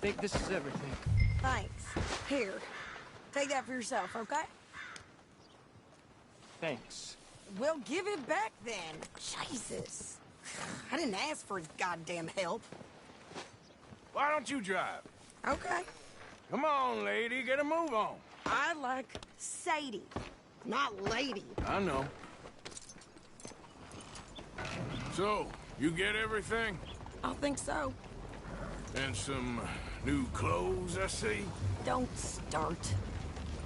think this is everything. Thanks. Here, take that for yourself, okay? Thanks. Well, give it back then. Jesus. I didn't ask for his goddamn help. Why don't you drive? Okay. Come on, lady, get a move on. I like Sadie, not lady. I know. So, you get everything? I think so. And some new clothes, I see? Don't start.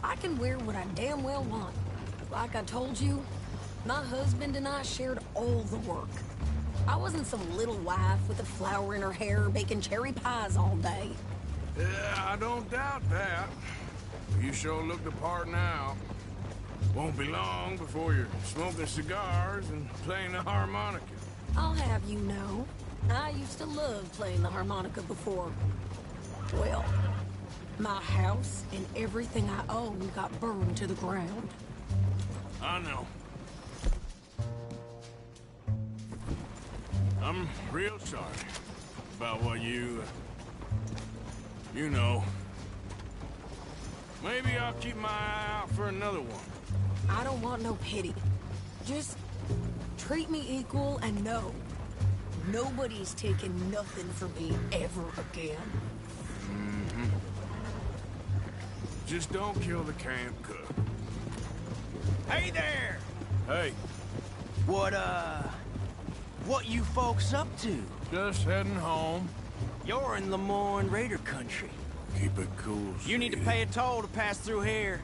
I can wear what I damn well want. Like I told you, my husband and I shared all the work. I wasn't some little wife with a flower in her hair baking cherry pies all day. Yeah, I don't doubt that. You sure look the part now. Won't be long before you're smoking cigars and playing the harmonica. I'll have you know, I used to love playing the harmonica before. Well, my house and everything I own got burned to the ground. I know. I'm real sorry about what you know. Maybe I'll keep my eye out for another one. I don't want no pity. Just treat me equal and know nobody's taking nothing from me ever again. Mm-hmm. Just don't kill the camp cook. Hey there! Hey, What you folks up to? just heading home. You're in Lemoyne Raider country. Keep it cool, You need to sweetie. pay a toll to pass through here.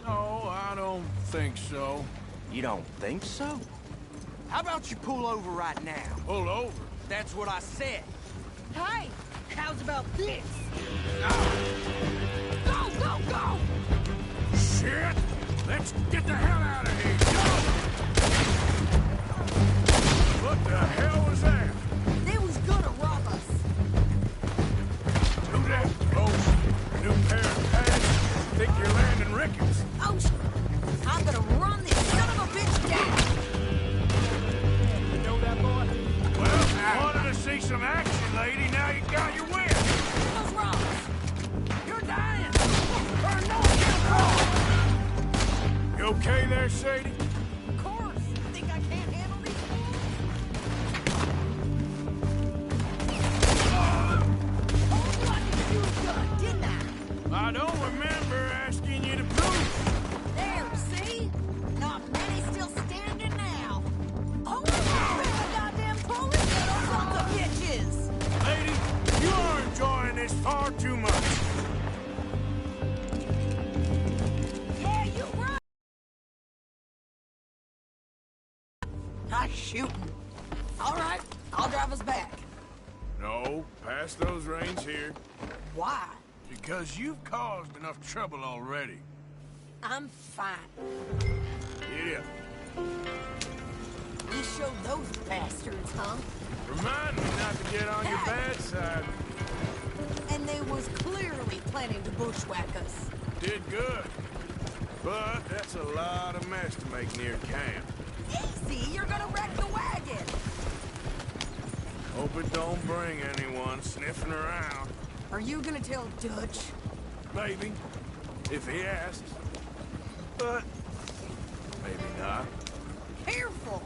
No, I don't think so. You don't think so? How about you pull over right now? Pull over. That's what I said. Hey, how's about this? Go, go, go! Shit! Let's get the hell out of here! What the hell was that? They was gonna rob us. Who that? Oh, new pair of pants? Think you're landing Ricketts? Oh, I'm gonna run this son of a bitch down. You know that boy? Well, wanted to see some action, lady. Now you got your win. What's wrong? You're dying. Or no, You okay there, Sadie? of course. Think I can't handle these Told you I could use a gun, didn't I? I don't remember asking you to prove. There, see? Not many still standing now. Oh, the goddamn police little sons of bitches! Lady, you are enjoying this far too much. Yeah, you right. Nice shooting. All right, I'll drive us back. No, pass those reins here. Why? Because you've caused enough trouble already. I'm fine. Yeah. You showed those bastards, huh? Remind me not to get on your bad side. And they was clearly planning to bushwhack us. Did good. But that's a lot of mess to make near camp. Easy, you're gonna wreck the wagon. Hope it don't bring anyone sniffing around. Are you gonna tell Dutch? Maybe, if he asks. But maybe not. Careful.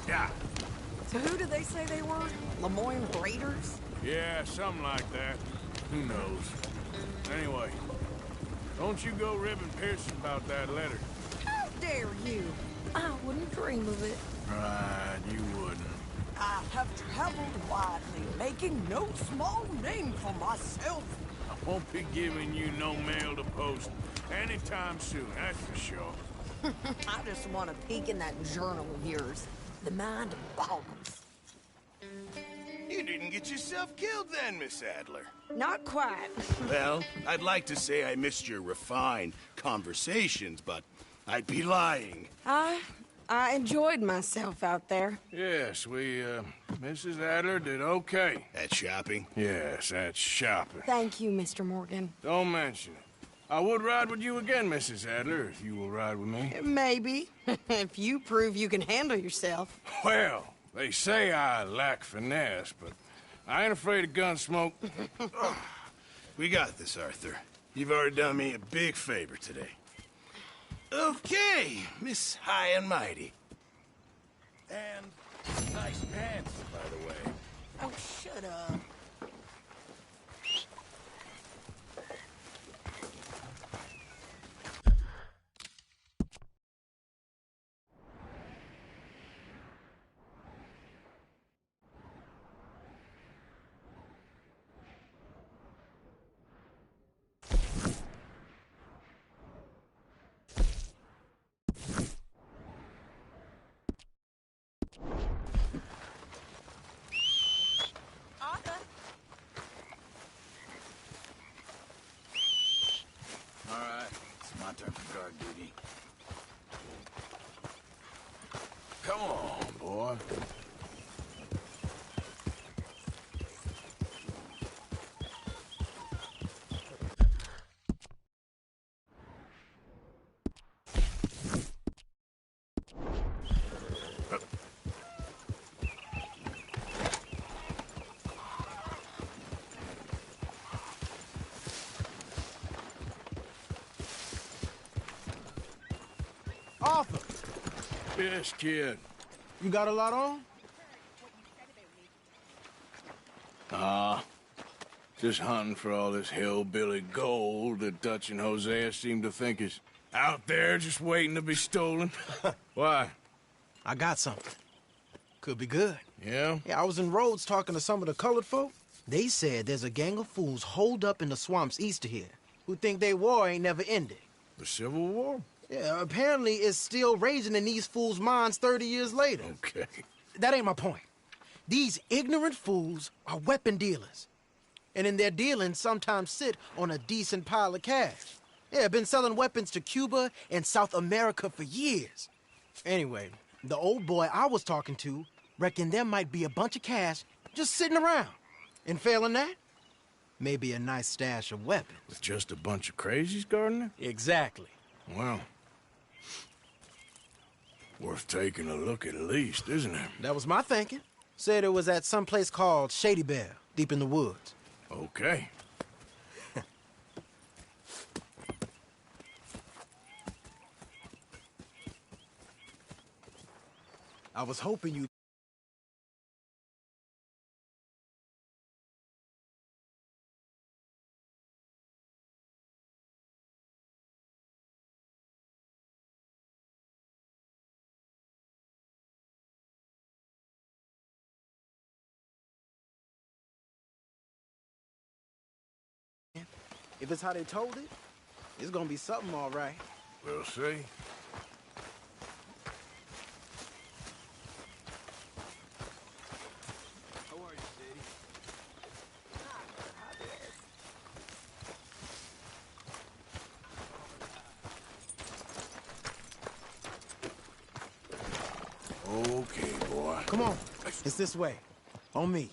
Yeah. So who did they say they were? Lemoyne Raiders? Yeah, something like that. Who knows? Anyway, don't you go ribbing Pearson about that letter. How dare you? I wouldn't dream of it. Right, you wouldn't. I have traveled widely, making no small name for myself. I won't be giving you no mail to post anytime soon, that's for sure. I just want to peek in that journal of yours. The mind boggles. You didn't get yourself killed then, Miss Adler. Not quite. Well, I'd like to say I missed your refined conversations, but I'd be lying. I enjoyed myself out there. Yes, Mrs. Adler did okay. At shopping? Yes, that's shopping. Thank you, Mr. Morgan. Don't mention it. I would ride with you again, Mrs. Adler, if you will ride with me. Maybe. If you prove you can handle yourself. Well, they say I lack finesse, but I ain't afraid of gun smoke. We got this, Arthur. You've already done me a big favor today. Okay, Miss High and Mighty. And nice pants, by the way. Oh, shut up. All right, it's my turn for guard duty. Come on, boy. Arthur, Yes, kid. you got a lot on? Just hunting for all this hillbilly gold that Dutch and Hosea seem to think is out there just waiting to be stolen. Why? I got something. Could be good. Yeah? Yeah, I was in Rhodes talking to some of the colored folk. They said there's a gang of fools holed up in the swamps east of here who think their war ain't never ended. The Civil War? Yeah, apparently it's still raging in these fools' minds 30 years later. Okay. That ain't my point. These ignorant fools are weapon dealers. And in their dealings, sometimes sit on a decent pile of cash. Yeah, been selling weapons to Cuba and South America for years. Anyway, the old boy I was talking to reckoned there might be a bunch of cash just sitting around. And failing that, maybe a nice stash of weapons. With just a bunch of crazies, Gardner? Exactly. Well, worth taking a look at least, isn't it? That was my thinking. Said it was at some place called Shady Bear, deep in the woods. Okay. I was hoping you... If it's how they told it, it's gonna be something all right. We'll see. How are you, Sadie? Okay, boy. Come on. It's this way. On me.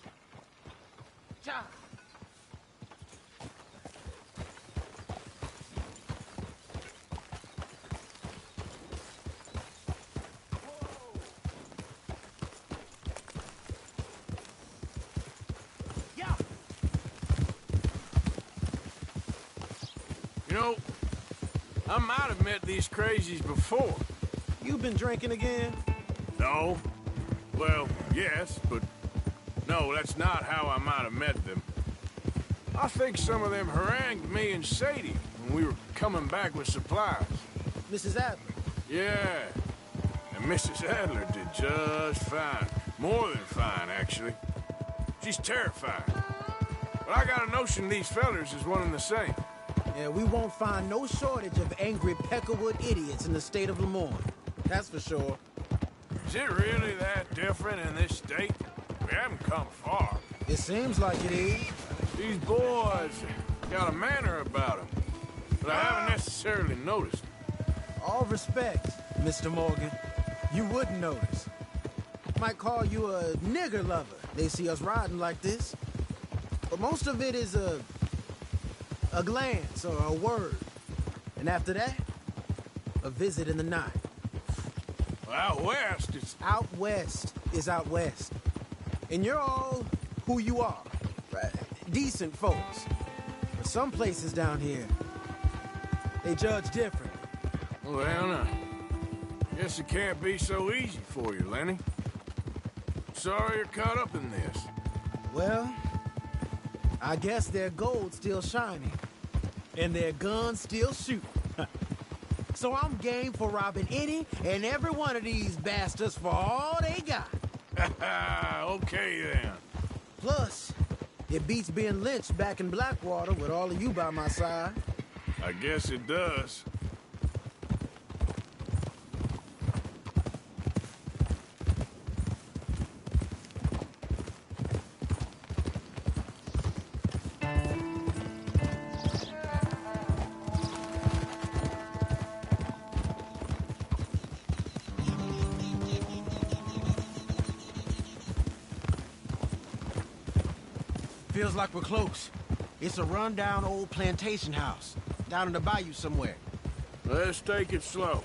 You know, I might have met these crazies before. You been drinking again? No. Well, yes, but no, that's not how I might have met them. I think some of them harangued me and Sadie when we were coming back with supplies. Mrs. Adler. Yeah. And Mrs. Adler did just fine. More than fine, actually. She's terrified. But I got a notion these fellers is one and the same. Yeah, we won't find no shortage of angry Peckerwood idiots in the state of Lemoyne. That's for sure. Is it really that different in this state? We haven't come far. It seems like it is. These boys got a manner about them, but I haven't necessarily noticed. All respect, Mr. Morgan. You wouldn't notice. Might call you a nigger lover. They see us riding like this. But most of it is a glance or a word. And after that, a visit in the night. Well, out west, it's... Out west is out west. And you're all who you are. Right. Decent folks. But some places down here, they judge different. Well, now, guess it can't be so easy for you, Lenny. Sorry you're caught up in this. Well, I guess their gold's still shining. And their guns still shoot. So I'm game for robbing any and every one of these bastards for all they got. Okay, then. Plus, it beats being lynched back in Blackwater with all of you by my side. I guess it does. Feels like we're close. It's a rundown old plantation house, down in the bayou somewhere. Let's take it slow.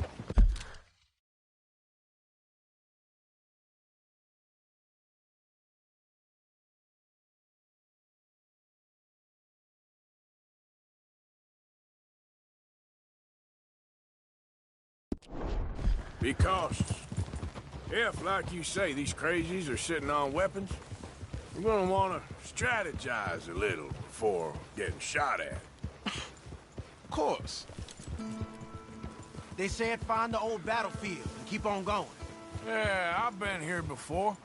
Be cautious. If, like you say, these crazies are sitting on weapons, you're gonna want to strategize a little before getting shot at. Of course. They said find the old battlefield and keep on going. Yeah, I've been here before.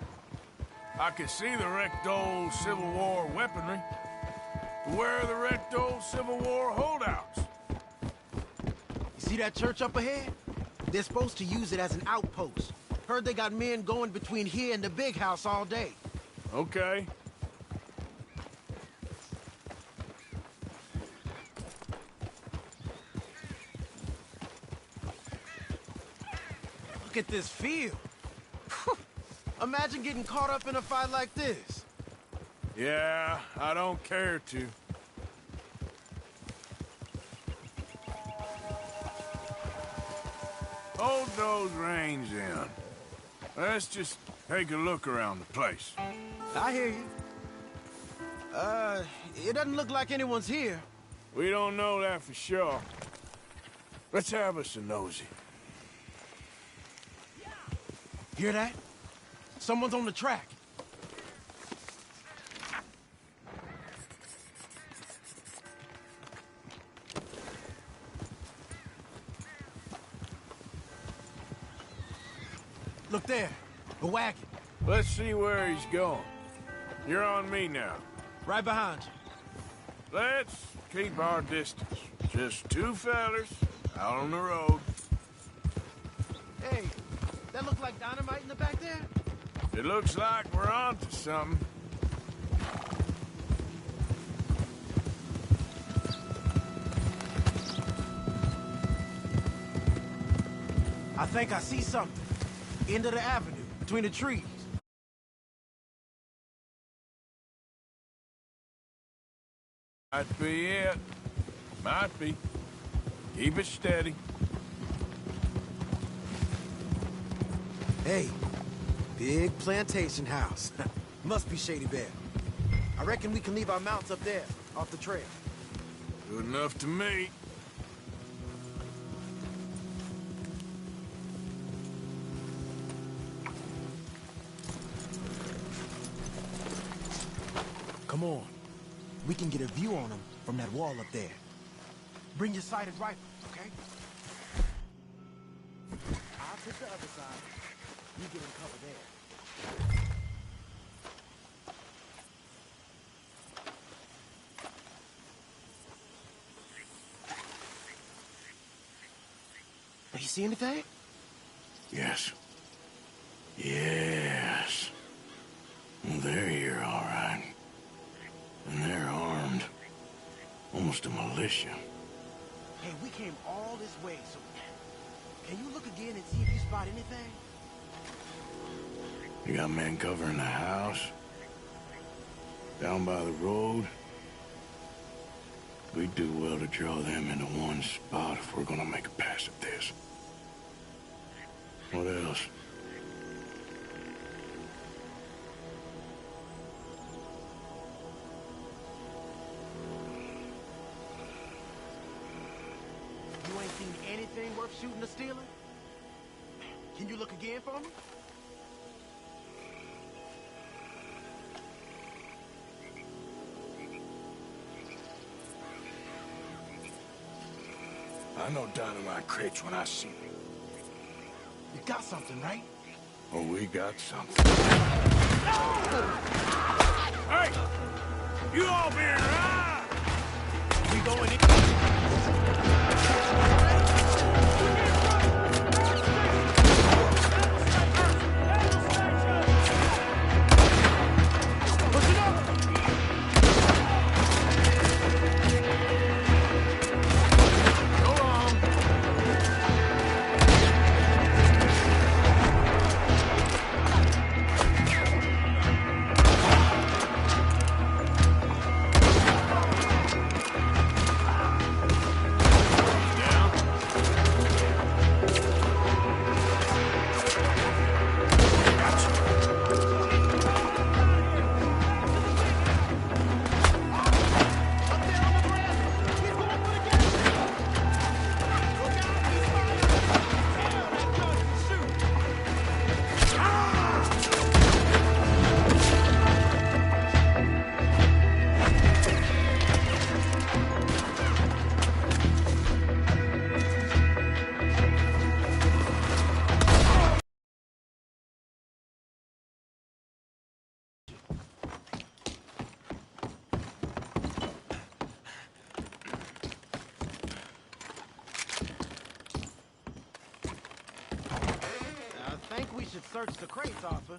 I can see the wrecked old Civil War weaponry. Where are the wrecked old Civil War holdouts? You see that church up ahead? They're supposed to use it as an outpost. Heard they got men going between here and the big house all day. Okay. Look at this field. Imagine getting caught up in a fight like this. Yeah, I don't care to. Hold those reins in. Let's just take a look around the place. I hear you. It doesn't look like anyone's here. We don't know that for sure. Let's have us a nosy. Hear that? Someone's on the track. Look there, a wagon. Let's see where he's going. You're on me now. Right behind you. Let's keep our distance. Just two fellers out on the road. Hey, that look like dynamite in the back there? It looks like we're onto something. I think I see something. End of the avenue, between the trees. Might be it. Might be. Keep it steady. Hey, big plantation house. Must be Shady Bear. I reckon we can leave our mounts up there, off the trail. Good enough to me. Come on. We can get a view on them from that wall up there. Bring your sighted rifle, okay? I'll hit the other side. You get in cover there. You see anything? Yes. Yes. They're here, all right. And they're armed. Almost a militia. Hey, we came all this way, so... Can you look again and see if you spot anything? You got men covering the house. Down by the road. We'd do well to draw them into one spot if we're gonna make a pass at this. What else? seen anything worth shooting or stealing? Can you look again for me? I know dynamite crates when I see them. You got something, right? Oh, we got something. Hey! You all being right! We going in. I think we should search the crates, Arthur.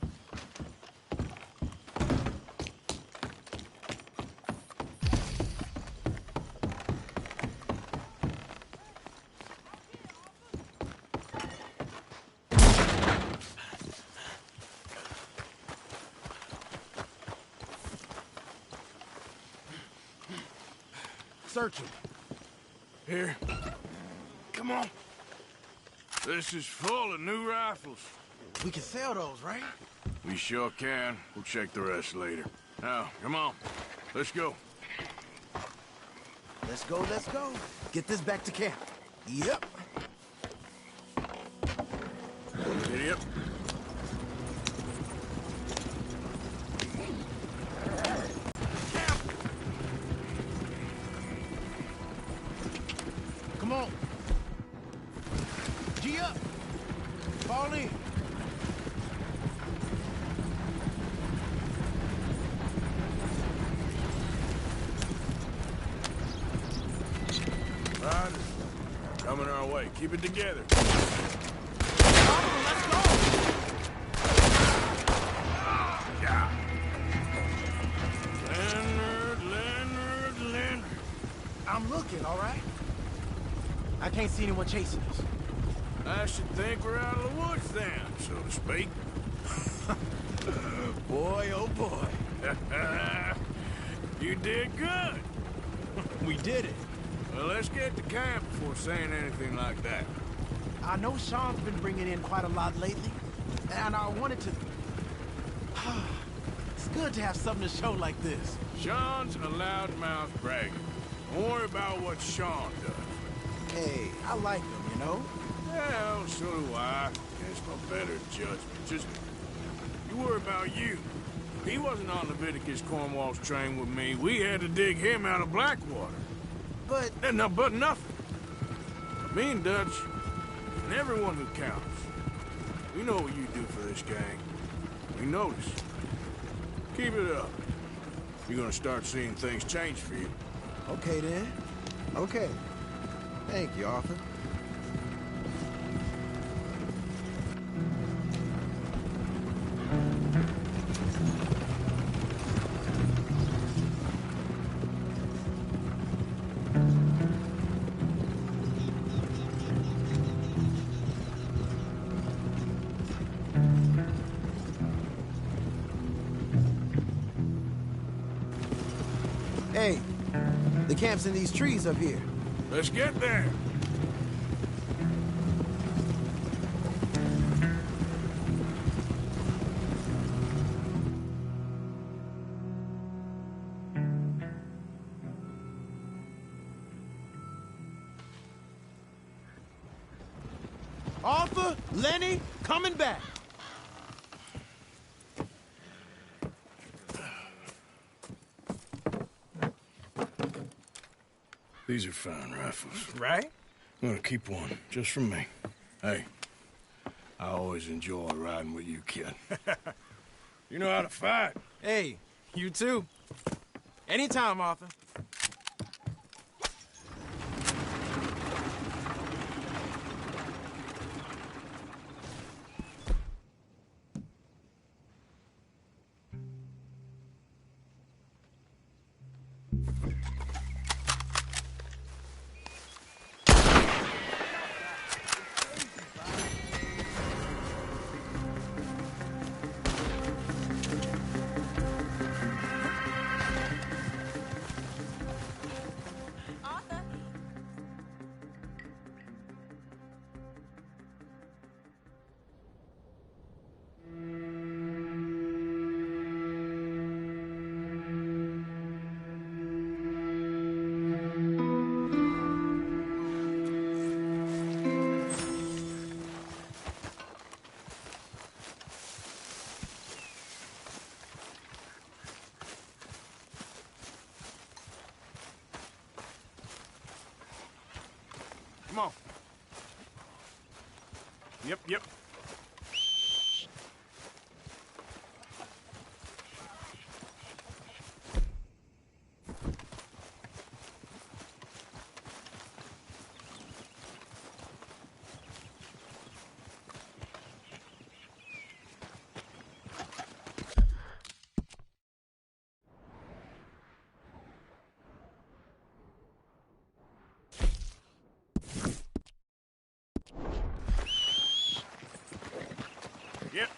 Search them. Here. Come on. This is full of new rifles. We can sell those, right? We sure can. We'll check the rest later. Now, come on. Let's go. Let's go, let's go. Get this back to camp. Yep. Giddy up. Come on. G up. Fall in. Riders. Coming our way. Keep it together. Let's go. Yeah. Leonard. I'm looking, all right? I can't see anyone chasing us. I should think we're out of the woods then, so to speak. Boy, oh boy. You did good. We did it. Well, let's get to camp before saying anything like that. I know Sean's been bringing in quite a lot lately, and I wanted to... It's good to have something to show like this. Sean's a loudmouth bragger. Don't worry about what Sean does. Hey, I like him, you know? Well, so do I. It's my better judgment. Just, you worry about you. He wasn't on Leviticus Cornwall's train with me. We had to dig him out of Blackwater. But... But nothing. Me and Dutch, and everyone who counts. We know what you do for this gang. We notice. Keep it up. You're gonna start seeing things change for you. Okay, then. Okay. Thank you, Arthur. Hey, the camp's in these trees up here. Let's get there. Arthur, Lenny, coming back. These are fine rifles. Right? I'm gonna keep one, just for me. Hey, I always enjoy riding with you, kid. You know how to fight. Hey, you too. Anytime, Arthur. Come on. Yep. Yep. Yep.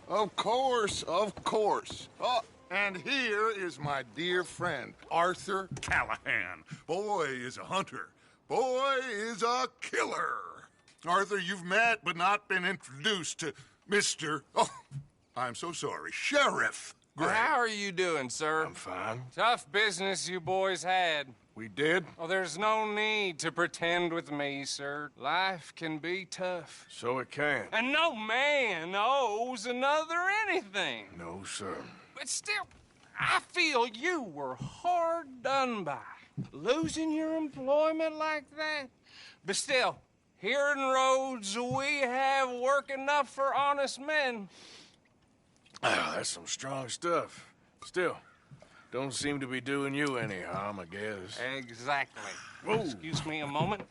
Of course, of course. Oh, and here is my dear friend, Arthur Callahan. Boy is a hunter. Boy is a killer. Arthur, you've met but not been introduced to Mr. Oh, I'm so sorry, Sheriff Gray. How are you doing, sir? I'm fine. Tough business you boys had. We did? Oh, there's no need to pretend with me, sir. Life can be tough. So it can. And no man owes another anything. No, sir. But still, I feel you were hard done by. Losing your employment like that. But still, here in Rhodes, we have work enough for honest men. Ah, that's some strong stuff. Still, don't seem to be doing you any harm, I guess. Exactly. Whoa. Excuse me a moment.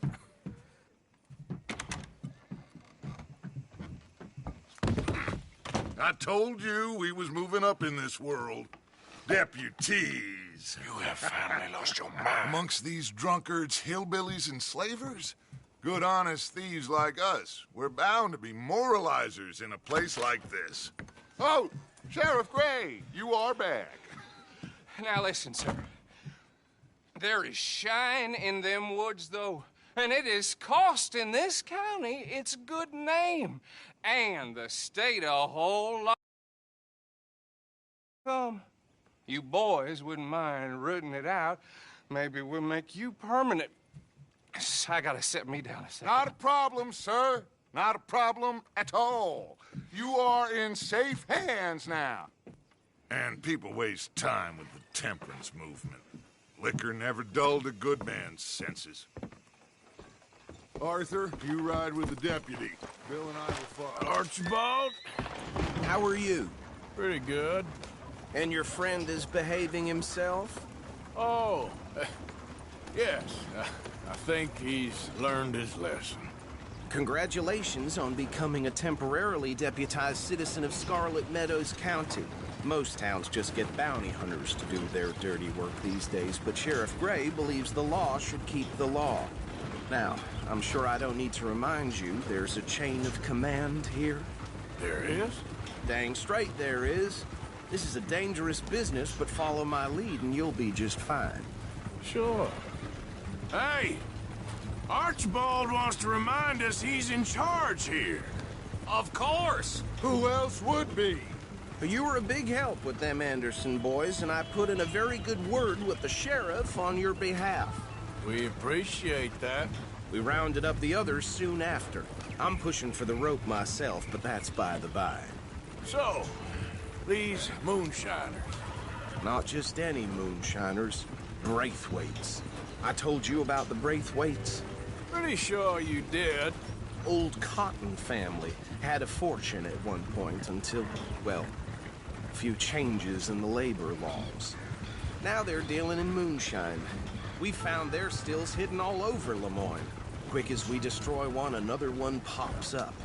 I told you we was moving up in this world. Deputies. You have finally lost your mind. Amongst these drunkards, hillbillies, and slavers? Good, honest thieves like us. We're bound to be moralizers in a place like this. Oh, Sheriff Gray, you are back. Now listen, sir. There is shine in them woods, though. and it is costing this county its good name and the state a whole lot. You boys wouldn't mind rooting it out. Maybe we'll make you permanent. I gotta set me down a second. Not a problem, sir. Not a problem at all. You are in safe hands now. And people waste time with the temperance movement. Liquor never dulled a good man's senses. Arthur, you ride with the deputy. Bill and I will follow. Archibald? How are you? Pretty good. And your friend is behaving himself? Oh, yes. I think he's learned his lesson. Congratulations on becoming a temporarily deputized citizen of Scarlet Meadows County. Most towns just get bounty hunters to do their dirty work these days, but Sheriff Gray believes the law should keep the law. Now, I'm sure I don't need to remind you there's a chain of command here. There is? Dang straight there is. This is a dangerous business, but follow my lead and you'll be just fine. Sure. Hey! Archibald wants to remind us he's in charge here. Of course. Who else would be? You were a big help with them Anderson boys, and I put in a very good word with the sheriff on your behalf. We appreciate that. We rounded up the others soon after. I'm pushing for the rope myself, but that's by the by. So, these moonshiners. Not just any moonshiners, Braithwaites. I told you about the Braithwaites? Pretty sure you did. Old Cotton family had a fortune at one point until, well, a few changes in the labor laws. Now they're dealing in moonshine. We found their stills hidden all over Lemoyne. Quick as we destroy one, another one pops up.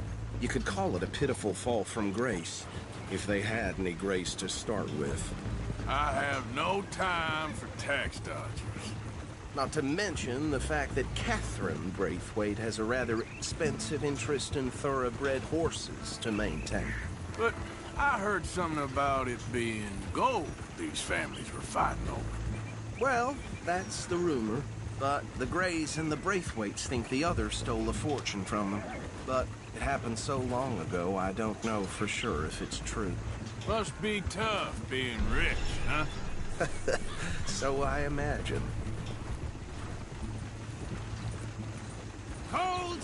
You could call it a pitiful fall from grace, if they had any grace to start with. I have no time for tax dodgers. Not to mention the fact that Catherine Braithwaite has a rather expensive interest in thoroughbred horses to maintain. But I heard something about it being gold these families were fighting over. Well, that's the rumor. But the Grays and the Braithwaites think the other stole a fortune from them. But it happened so long ago, I don't know for sure if it's true. Must be tough being rich, huh? So I imagine. Hold!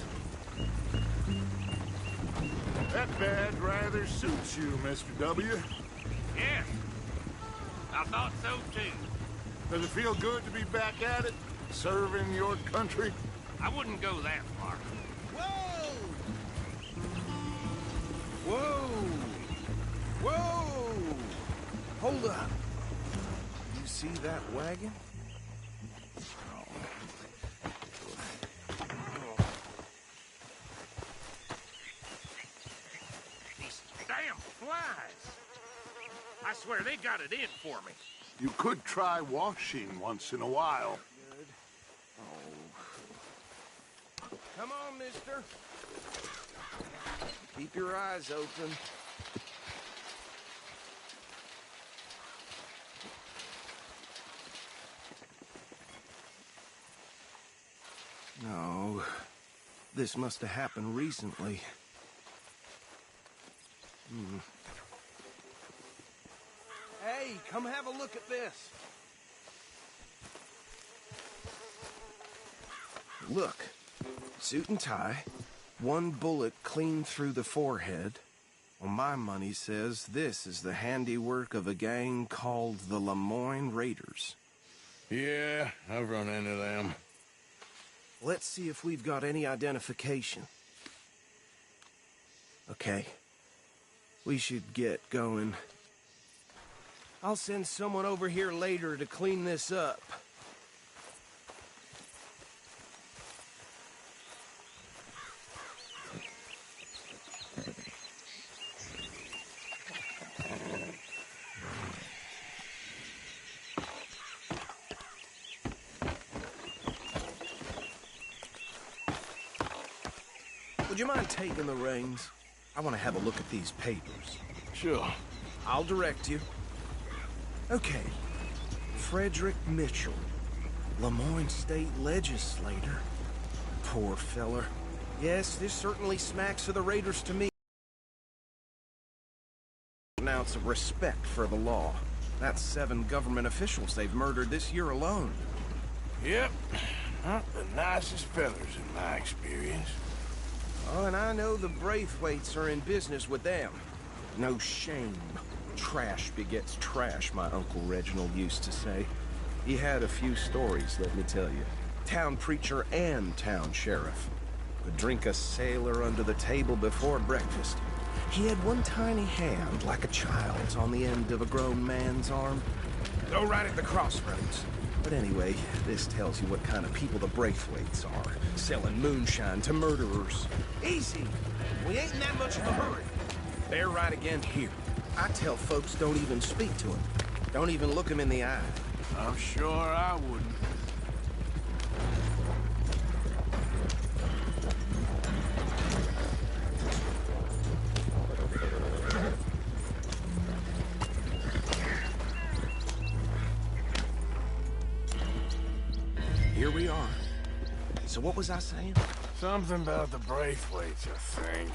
That badge rather suits you, Mr. W. Yes. I thought so too. Does it feel good to be back at it? Serving your country? I wouldn't go that far. Whoa! Whoa! Whoa! Hold up. You see that wagon? These damn flies. I swear they got it in for me. You could try washing once in a while. Good. Oh. Come on, mister. Keep your eyes open. No. This must have happened recently. Hey, come have a look at this. Look. Suit and tie. One bullet clean through the forehead. Well, my money says this is the handiwork of a gang called the Lemoyne Raiders. Yeah, I've run into them. Let's see if we've got any identification. Okay. We should get going. I'll send someone over here later to clean this up. Would you mind taking the reins? I want to have a look at these papers. Sure. I'll direct you. Okay. Frederick Mitchell, Lemoyne State Legislator. Poor feller. Yes, this certainly smacks of the Raiders to me. An ounce of respect for the law. That's 7 government officials they've murdered this year alone. Yep. Not the nicest fellers in my experience. Oh, and I know the Braithwaites are in business with them. No shame. Trash begets trash, my Uncle Reginald used to say. He had a few stories, let me tell you. Town preacher and town sheriff. Could drink a sailor under the table before breakfast. He had one tiny hand, like a child's, on the end of a grown man's arm. Go right at the crossroads. But anyway, this tells you what kind of people the Braithwaites are. Selling moonshine to murderers. Easy. We ain't in that much of a hurry. They're right again here. I tell folks don't even speak to him. Don't even look him in the eye. I'm sure I wouldn't. Here we are. So what was I saying? Something about the Braithwaites, I think.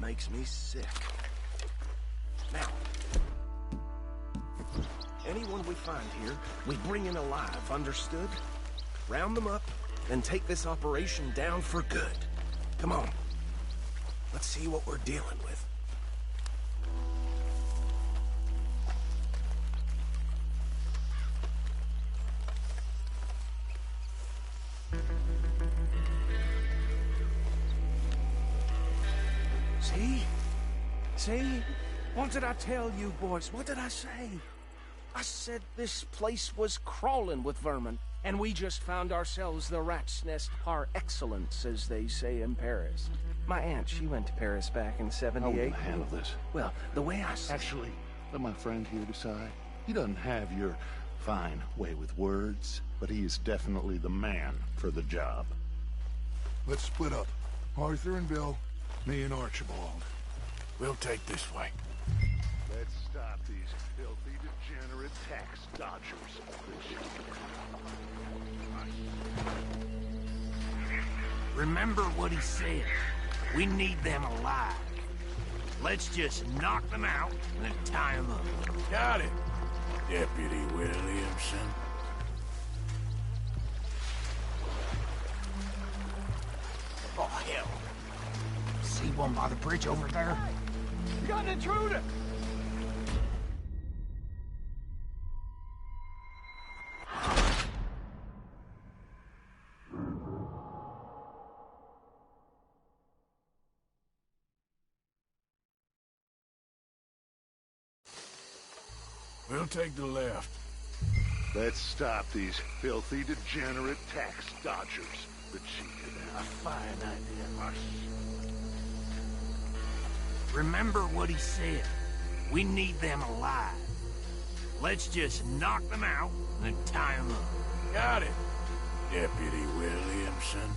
Makes me sick. Now, anyone we find here, we bring in alive, understood? Round them up, and take this operation down for good. Come on. Let's see what we're dealing with. See? See? What did I tell you, boys? What did I say? I said this place was crawling with vermin, and we just found ourselves the rat's nest par excellence, as they say in Paris. My aunt, she went to Paris back in '78. How will you handle this? Well, the way I... Actually, let my friend here decide. He doesn't have your fine way with words, but he is definitely the man for the job. Let's split up. Arthur and Bill, me and Archibald. We'll take this way. Let's stop these filthy, degenerate tax dodgers. Remember what he said. We need them alive. Let's just knock them out and then tie them up. Got it, Deputy Williamson. Oh, hell. See one by the bridge over there? You got an intruder! We'll take the left. Let's stop these filthy, degenerate tax dodgers. The chief of a fine idea. Remember what he said. We need them alive. Let's just knock them out and then tie them up. Got it, Deputy Williamson.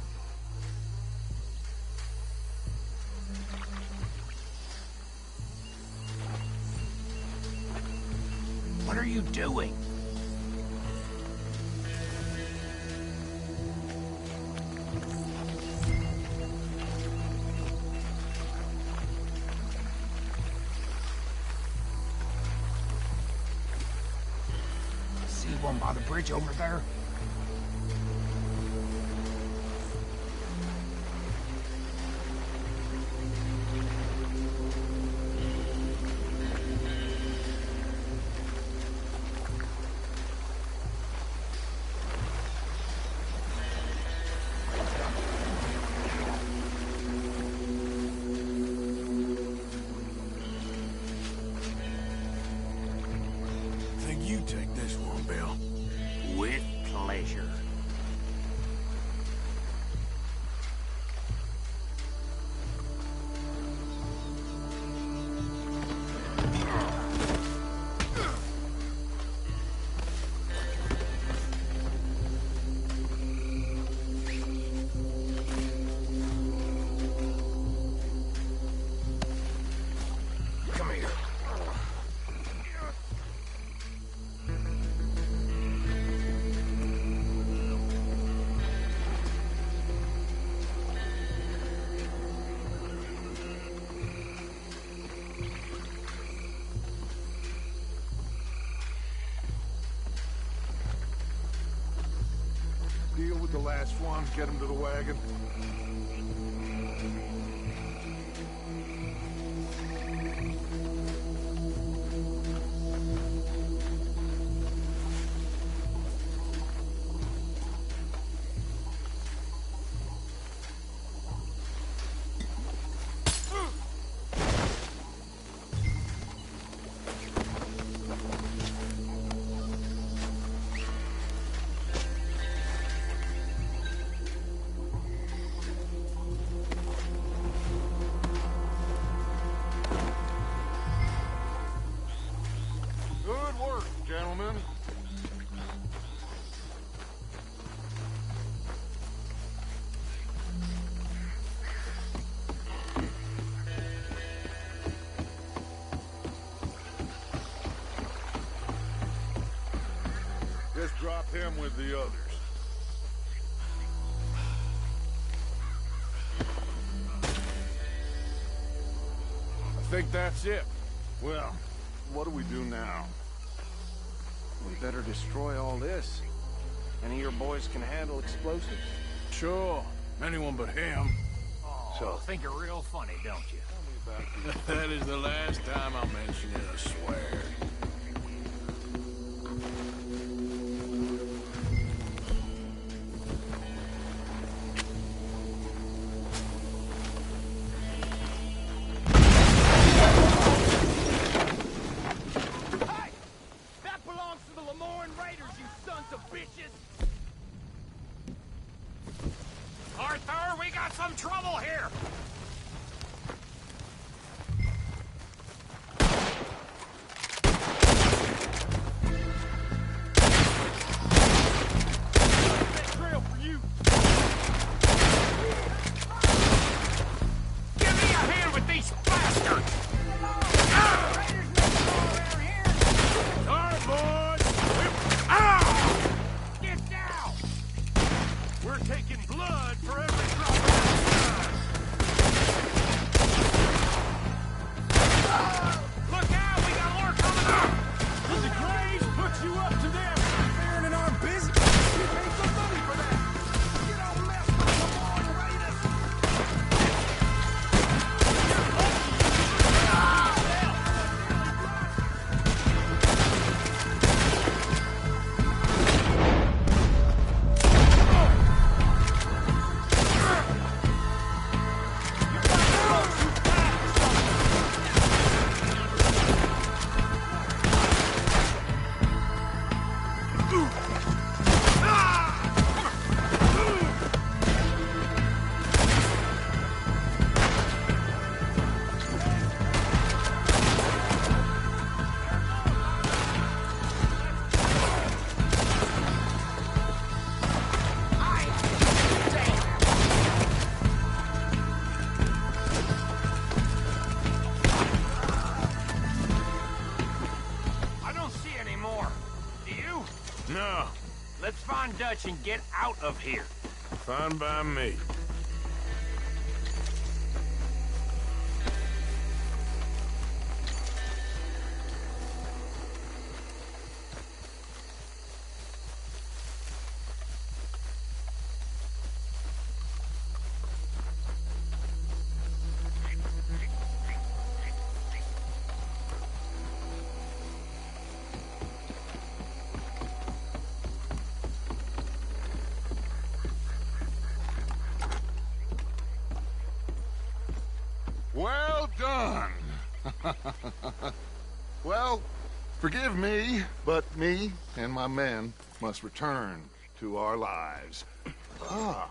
What are you doing? See one by the bridge over there? Think you take this one, Bill. With the last one. Get him to the wagon. Good work, gentlemen. Just drop him with the others. I think that's it. Well, what do we do now? We better destroy all this. Any of your boys can handle explosives? Sure. Anyone but him. So think you're real funny, don't you? That is the last time I'll mention it, I swear. Arthur, we got some trouble here! Give me a hand with these bastards! Alright, boys! Get down! We're taking blood for every drop of blood! Look out! We got more coming up! Does the Graves put you up to them? Fair in our business? You paid some money for that! You don't mess with the Lamorne Raiders! No, Let's find Dutch and get out of here. fine by me. Well done. Well, forgive me, but me and my men must return to our lives. Ah,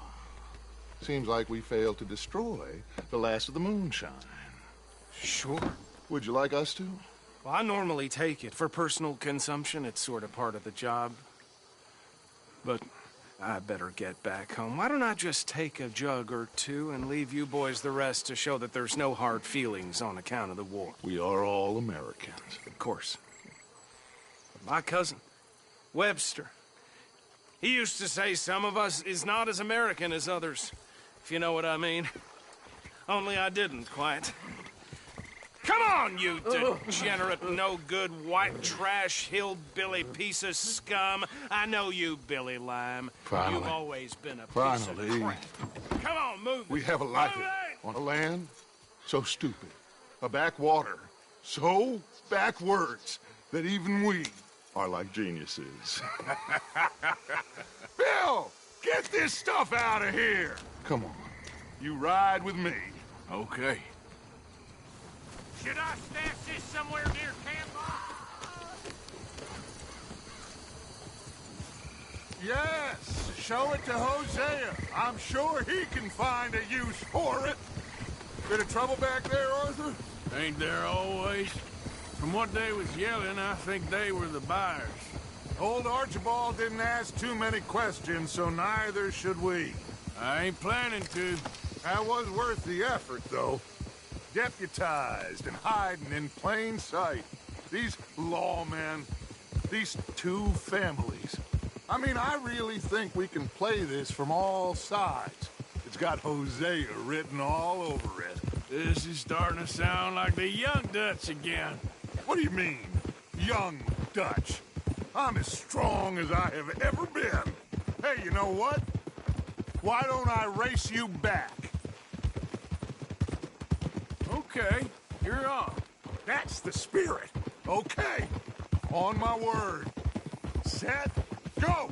seems like we failed to destroy the last of the moonshine. Sure. Would you like us to? Well, I normally take it. For personal consumption, it's sort of part of the job. But I better get back home. Why don't I just take a jug or two and leave you boys the rest to show that there's no hard feelings on account of the war? We are all Americans. Of course. My cousin, Webster, he used to say some of us is not as American as others, if you know what I mean. Only I didn't quite. Come Come on, you degenerate, no-good, white trash, hillbilly piece of scum. I know you, Billy Lime. Finally. You've always been a piece Finally. of crap. Come on, move We it. have a life Move it! on a land so stupid, a backwater so backwards that even we are like geniuses. Bill, get this stuff out of here. Come on, you ride with me. Okay. Should I stash this somewhere near camp? Yes, show it to Hosea. I'm sure he can find a use for it. Bit of trouble back there, Arthur? Ain't there always? From what they was yelling, I think they were the buyers. Old Archibald didn't ask too many questions, so neither should we. I ain't planning to. That was worth the effort, though. Deputized and hiding in plain sight. These lawmen, these two families. I mean, I really think we can play this from all sides. It's got Hosea written all over it. This is starting to sound like the Young Dutch again. What do you mean, young Dutch? I'm as strong as I have ever been. Hey, you know what? Why don't I race you back? Okay, you're on. That's the spirit. Okay, on my word. Set, go!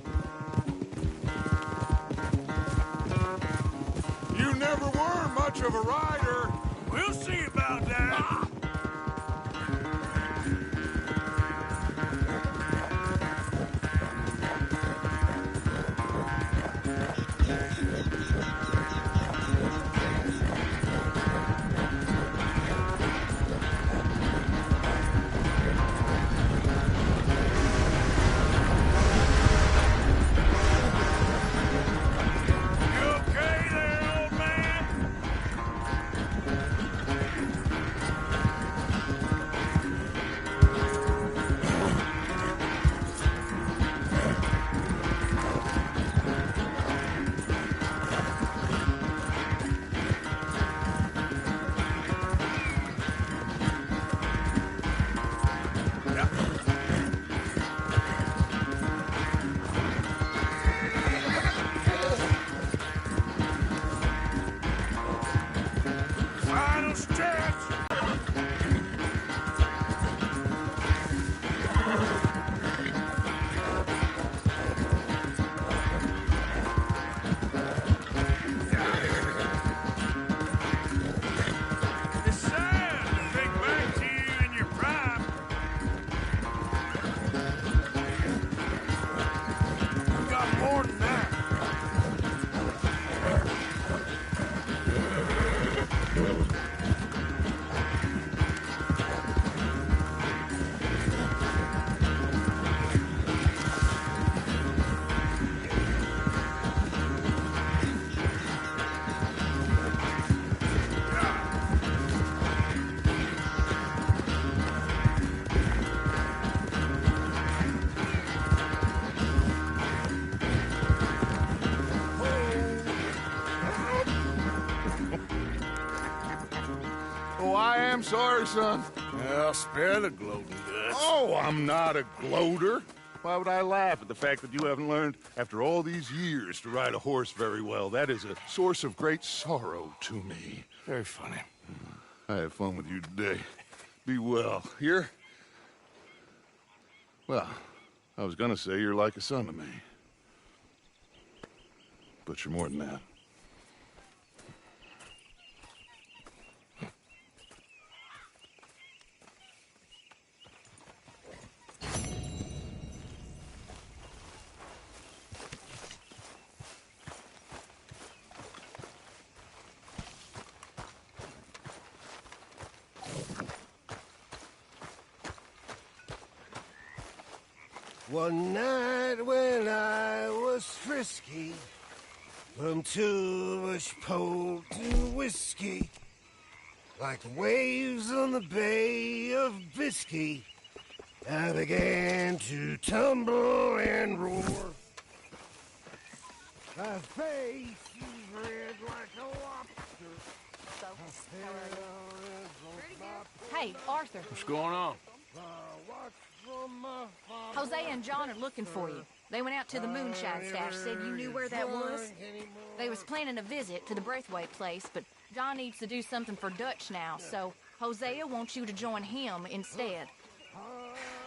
You never were much of a rider. We'll see about that. You okay there, old man? Final stretch. It's sad to think back to you in your prime. You got more than that. Oh, I am sorry, son. Well, spare the gloating guts. Oh, I'm not a gloater. Why would I laugh at the fact that you haven't learned, after all these years, to ride a horse very well? That is a source of great sorrow to me. Very funny. I had fun with you today. Be well. Here? Well, I was gonna say you're like a son to me. But you're more than that. One night when I was frisky, from too much pole to whiskey, like waves on the Bay of Biscay, I began to tumble and roar. My face is red like a lobster. Hey, Hey, Arthur. What's going on? Jose and John are looking for you. They went out to the moonshine stash, said you knew where that was. They was planning a visit to the Braithwaite place, but John needs to do something for Dutch now, so Hosea wants you to join him instead.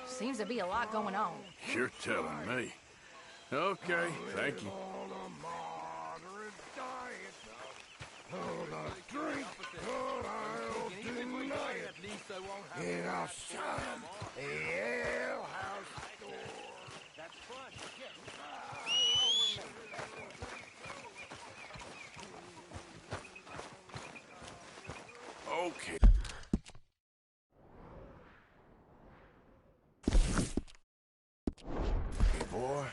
Seems to be a lot going on. You're telling me. Okay, thank you. Okay. Hey, boy.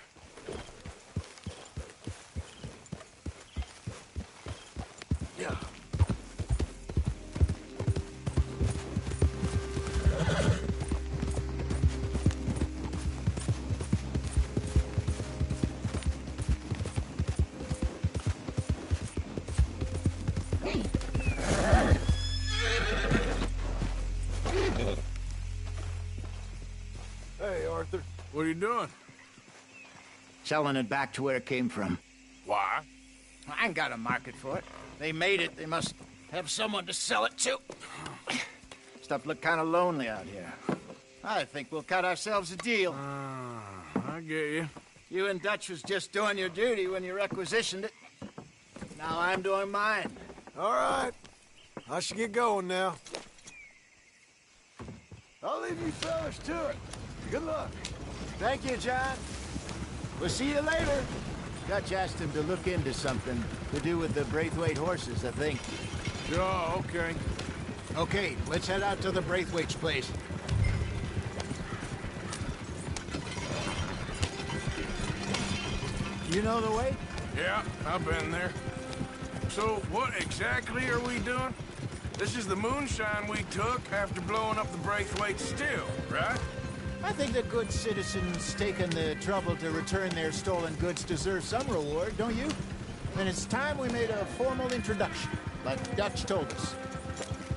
Yeah. Hey, Arthur. What are you doing? Selling it back to where it came from. Why? I ain't got a market for it. They made it. They must have someone to sell it to. Stuff look kind of lonely out here. I think we'll cut ourselves a deal. I get you. You and Dutch was just doing your duty when you requisitioned it. Now I'm doing mine. All right. I should get going now. I'll leave you fellas to it. Good luck. Thank you, John. We'll see you later. Dutch asked him to look into something to do with the Braithwaite horses, I think. Sure, okay. Okay, let's head out to the Braithwaite's place. You know the way? Yeah, I've been there. So, what exactly are we doing? This is the moonshine we took after blowing up the Braithwaite still, right? I think the good citizens taking the trouble to return their stolen goods deserve some reward, don't you? And it's time we made a formal introduction, like Dutch told us.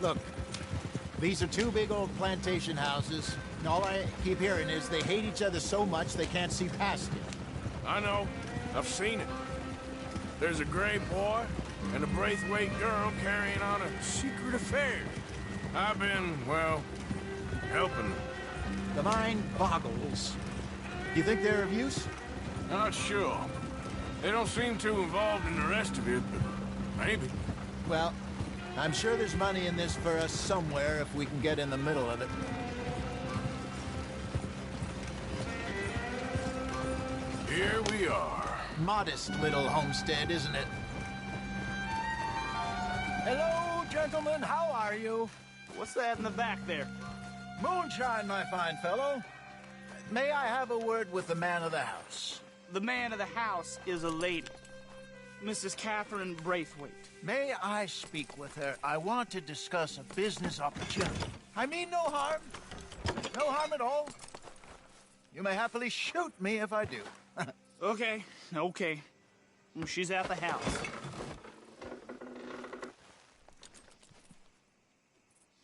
Look, these are two big old plantation houses, and all I keep hearing is they hate each other so much they can't see past it. I know. I've seen it. There's a gray boy and a Braithwaite girl carrying on a secret affair. I've been, well, helping them. The mind boggles. You think they're of use? Not sure. They don't seem too involved in the rest of it, but maybe. Well, I'm sure there's money in this for us somewhere if we can get in the middle of it. Here we are. Modest little homestead, isn't it? Hello, gentlemen. How are you? What's that in the back there? Moonshine, my fine fellow. May I have a word with the man of the house? The man of the house is a lady, Mrs. Catherine Braithwaite. May I speak with her? I want to discuss a business opportunity. I mean no harm. No harm at all. You may happily shoot me if I do. Okay. She's at the house.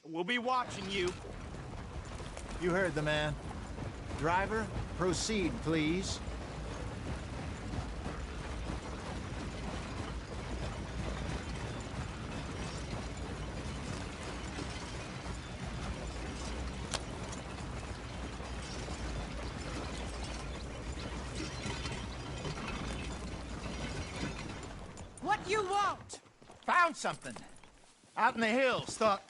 We'll be watching you. You heard the man. Driver, proceed, please. What you want? Found something. Out in the hills. Thought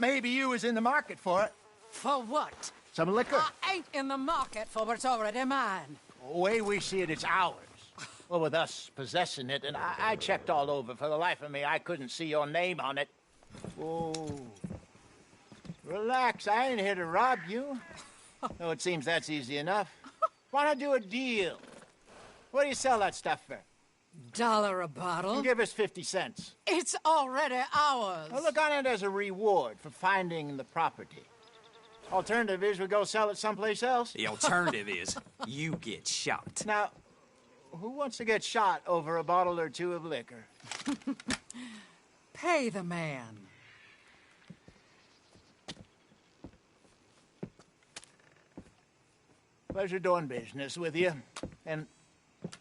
maybe you was in the market for it. For what? Some liquor. I ain't in the market for what's already mine. The way we see it, it's ours. Well, with us possessing it, and I checked all over. For the life of me, I couldn't see your name on it. Oh. Relax, I ain't here to rob you. Though it seems that's easy enough. Why not do a deal? What do you sell that stuff for? $1 a bottle? Give us 50 cents. It's already ours. Well, look on it as a reward for finding the property. Alternative is we go sell it someplace else. The alternative is you get shot. Now, who wants to get shot over a bottle or two of liquor? Pay the man. Pleasure doing business with you. And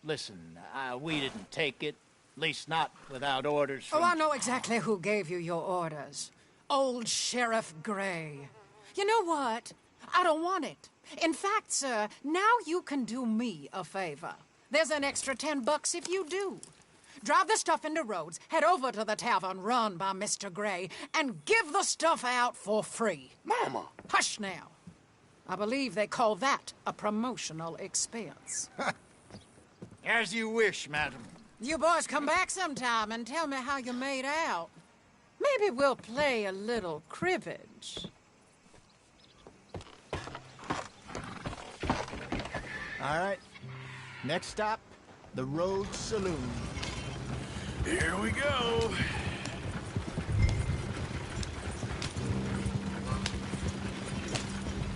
listen, we didn't take it. At least not without orders from... Oh, I know exactly who gave you your orders. Old Sheriff Gray. You know what? I don't want it. In fact, sir, now you can do me a favor. There's an extra $10 if you do. Drive the stuff into Rhodes, head over to the tavern run by Mr. Gray, and give the stuff out for free. Mama! Hush now. I believe they call that a promotional expense. As you wish, madam. You boys come back sometime and tell me how you made out. Maybe we'll play a little cribbage. All right. Next stop, the Rhodes Saloon. Here we go.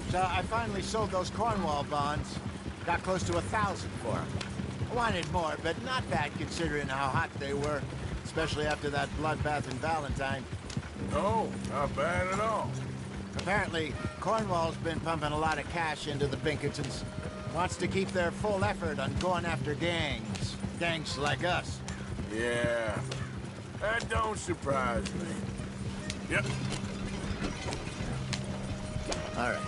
So I finally sold those Cornwall bonds. Got close to 1,000 for them. I wanted more, but not bad considering how hot they were, especially after that bloodbath in Valentine. No, not bad at all. Apparently, Cornwall's been pumping a lot of cash into the Pinkertons. Wants to keep their full effort on going after gangs. Gangs like us. Yeah, that don't surprise me. Yep. All right.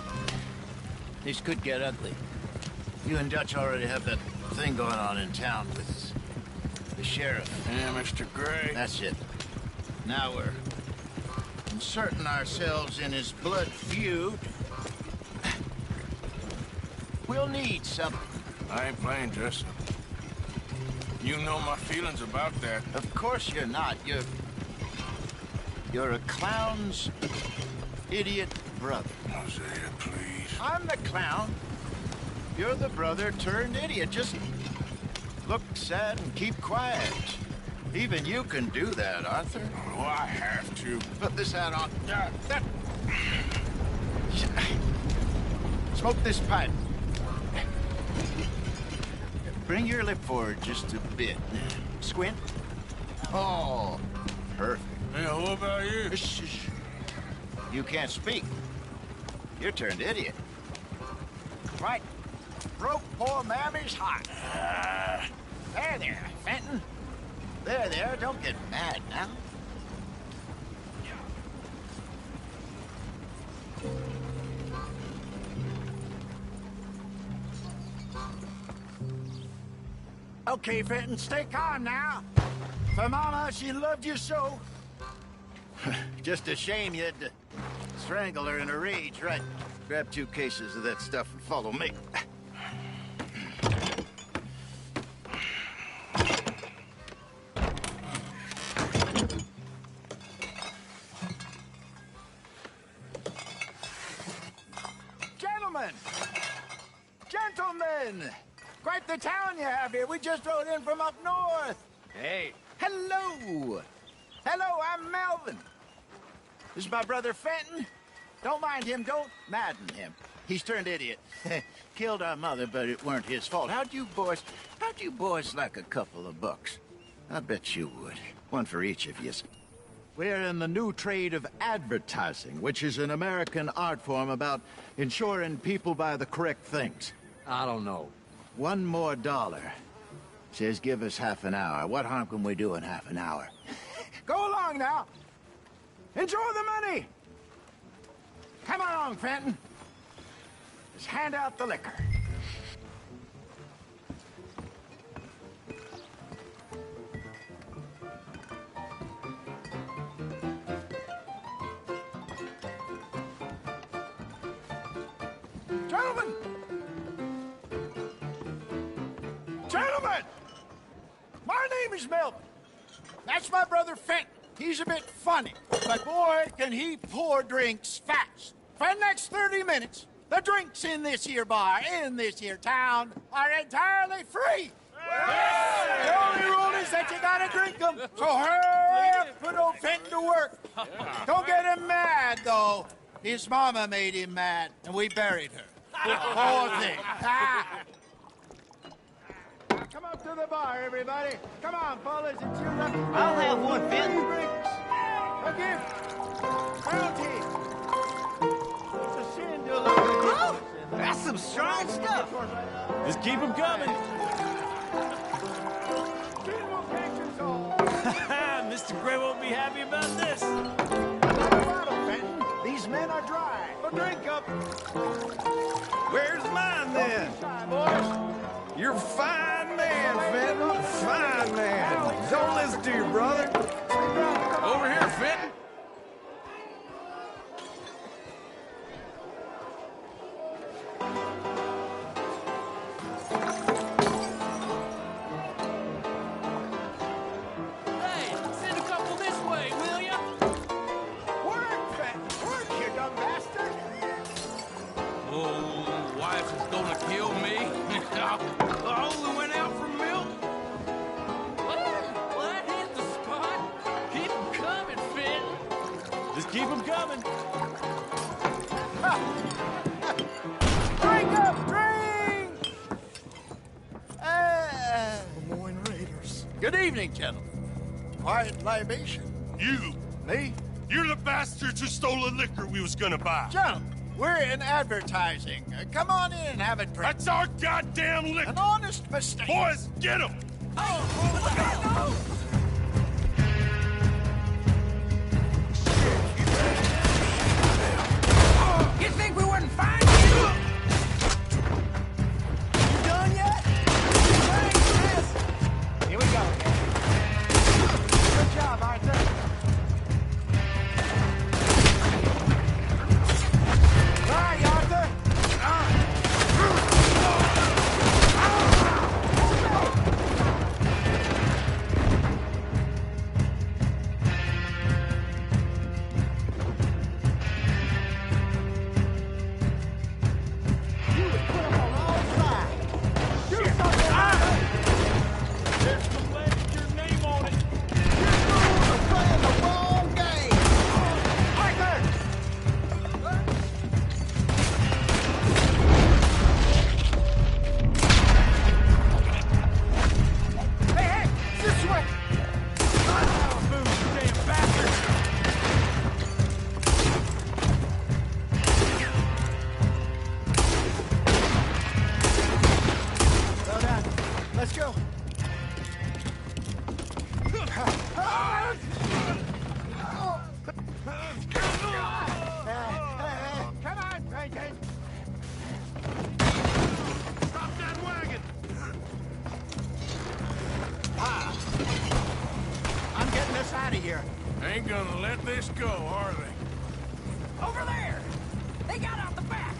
This could get ugly. You and Dutch already have that thing going on in town with the sheriff. Yeah, Mr. Gray. That's it. Now we're inserting ourselves in his blood feud. We'll need something. I ain't playing, Jesse. You know my feelings about that. Of course you're not. You're a clown's idiot brother. Hosea, please. I'm the clown. You're the brother turned idiot. Just look sad and keep quiet. Even you can do that, Arthur. Oh, I have to. Put this hat on. Smoke this pipe. Bring your lip forward just a bit. Squint. Oh, perfect. Yeah, what about you? Shh. You can't speak. You're turned idiot. Right. Broke poor Mammy's heart. There, Fenton. There, don't get mad now. Okay, Fenton, stay calm now. For Mama, she loved you so. Just a shame you had to strangle her in a rage, right? Grab 2 cases of that stuff and follow me. Gentlemen! Quite the town you have here. We just rode in from up north. Hey. Hello. Hello, I'm Melvin. This is my brother Fenton. Don't mind him. Don't madden him. He's turned idiot. Killed our mother, but it weren't his fault. How'd you boys like a couple of bucks? I bet you would. One for each of you. We're in the new trade of advertising, which is an American art form about ensuring people buy the correct things. I don't know. $1 more. Says give us half an hour. What harm can we do in half an hour? Go along now. Enjoy the money. Come along, Fenton. Just hand out the liquor. Gentlemen! Gentlemen! My name is Melvin. That's my brother Fenton. He's a bit funny, but boy, can he pour drinks fast. For the next 30 minutes, the drinks in this here bar, in this here town, are entirely free. Yeah. The only rule is that you gotta drink them. So hurry up, put old Fenton to work. Don't get him mad, though. His mama made him mad, and we buried her. Poor thing. Come up to the bar, everybody. Come on, fellas, it's your lucky. I'll have one, Fenton. A gift. Bounty. It's a sin to love. That's some strong stuff. Just keep them coming. Mr. Gray won't be happy about this. Another bottle, Fenton. These men are dry. A drink up. Where's mine then? You're a fine man, Fenton. Fine man. Don't listen to your brother. Over here, Fenton. Hey, send a couple this way, will ya? Work, Fenton. Work, you dumb bastard. Oh, wife is gonna kill me. I only went out for milk. Well, that hit the spot. Keep them coming, Fenton. Just keep them coming. Drink up, drink! Lemoyne Raiders. Good evening, gentlemen. Quiet libation. You. Me? You're the bastards who stole the liquor we was gonna buy. Gentlemen, we're in advertising. Come on in and have a drink. That's our goddamn liquor. An honest mistake. Boys, get him! You think we wouldn't find you? You done yet? Thanks, miss. Here we go. Good job, Arthur. Bye, Arthur. You would put them on all sides. Do something, Arthur. There's the leg with your name on it. You're playing the wrong game. Arthur! Hey, hey! This way! Move, you damn bastard. Slow down. Let's go. Come on, Franklin. Stop that wagon! I'm getting us out of here. Ain't gonna let this go, are they? Over there! They got out the back!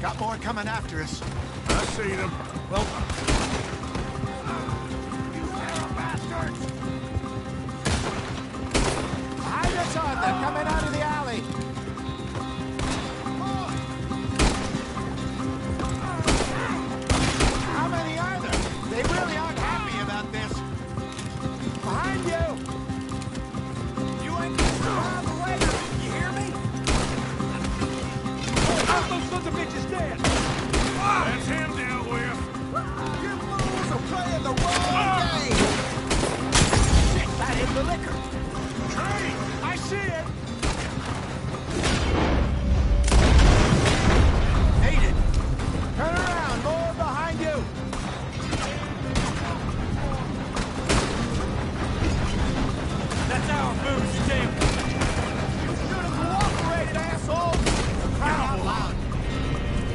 Got more coming after us. I see them. Well, Bastards! behind us, Arthur, coming out of the alley. How many are there? They really aren't happy about this. Behind you! You ain't out of the way, you hear me? Those sons of bitches dead. That's him dealt with. You fools are playing the wrong game! Shit, that hit the liquor. Train! I see it. Aiden! Turn around, more behind you! That's our booze, you damn. You should have cooperated, asshole! Cry out loud.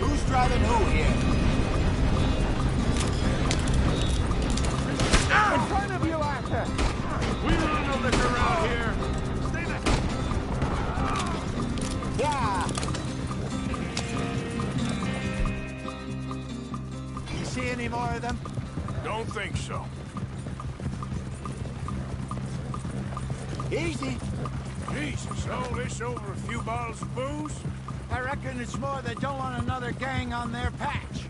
Who's driving who here? In front of you, Arthur! We run the liquor around here. Stay there. Yeah! You see any more of them? Don't think so. Easy. Jesus, all this over a few bottles of booze? I reckon it's more they don't want another gang on their patch.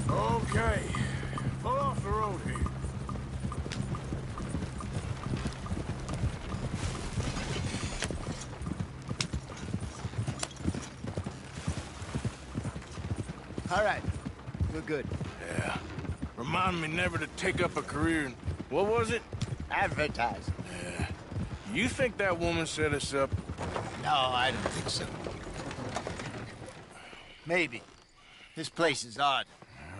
Okay. Pull off the road here. All right. We're good. Yeah. Remind me never to take up a career in... What was it? Advertising. Yeah. You think that woman set us up? No, I don't think so. Maybe. This place is odd.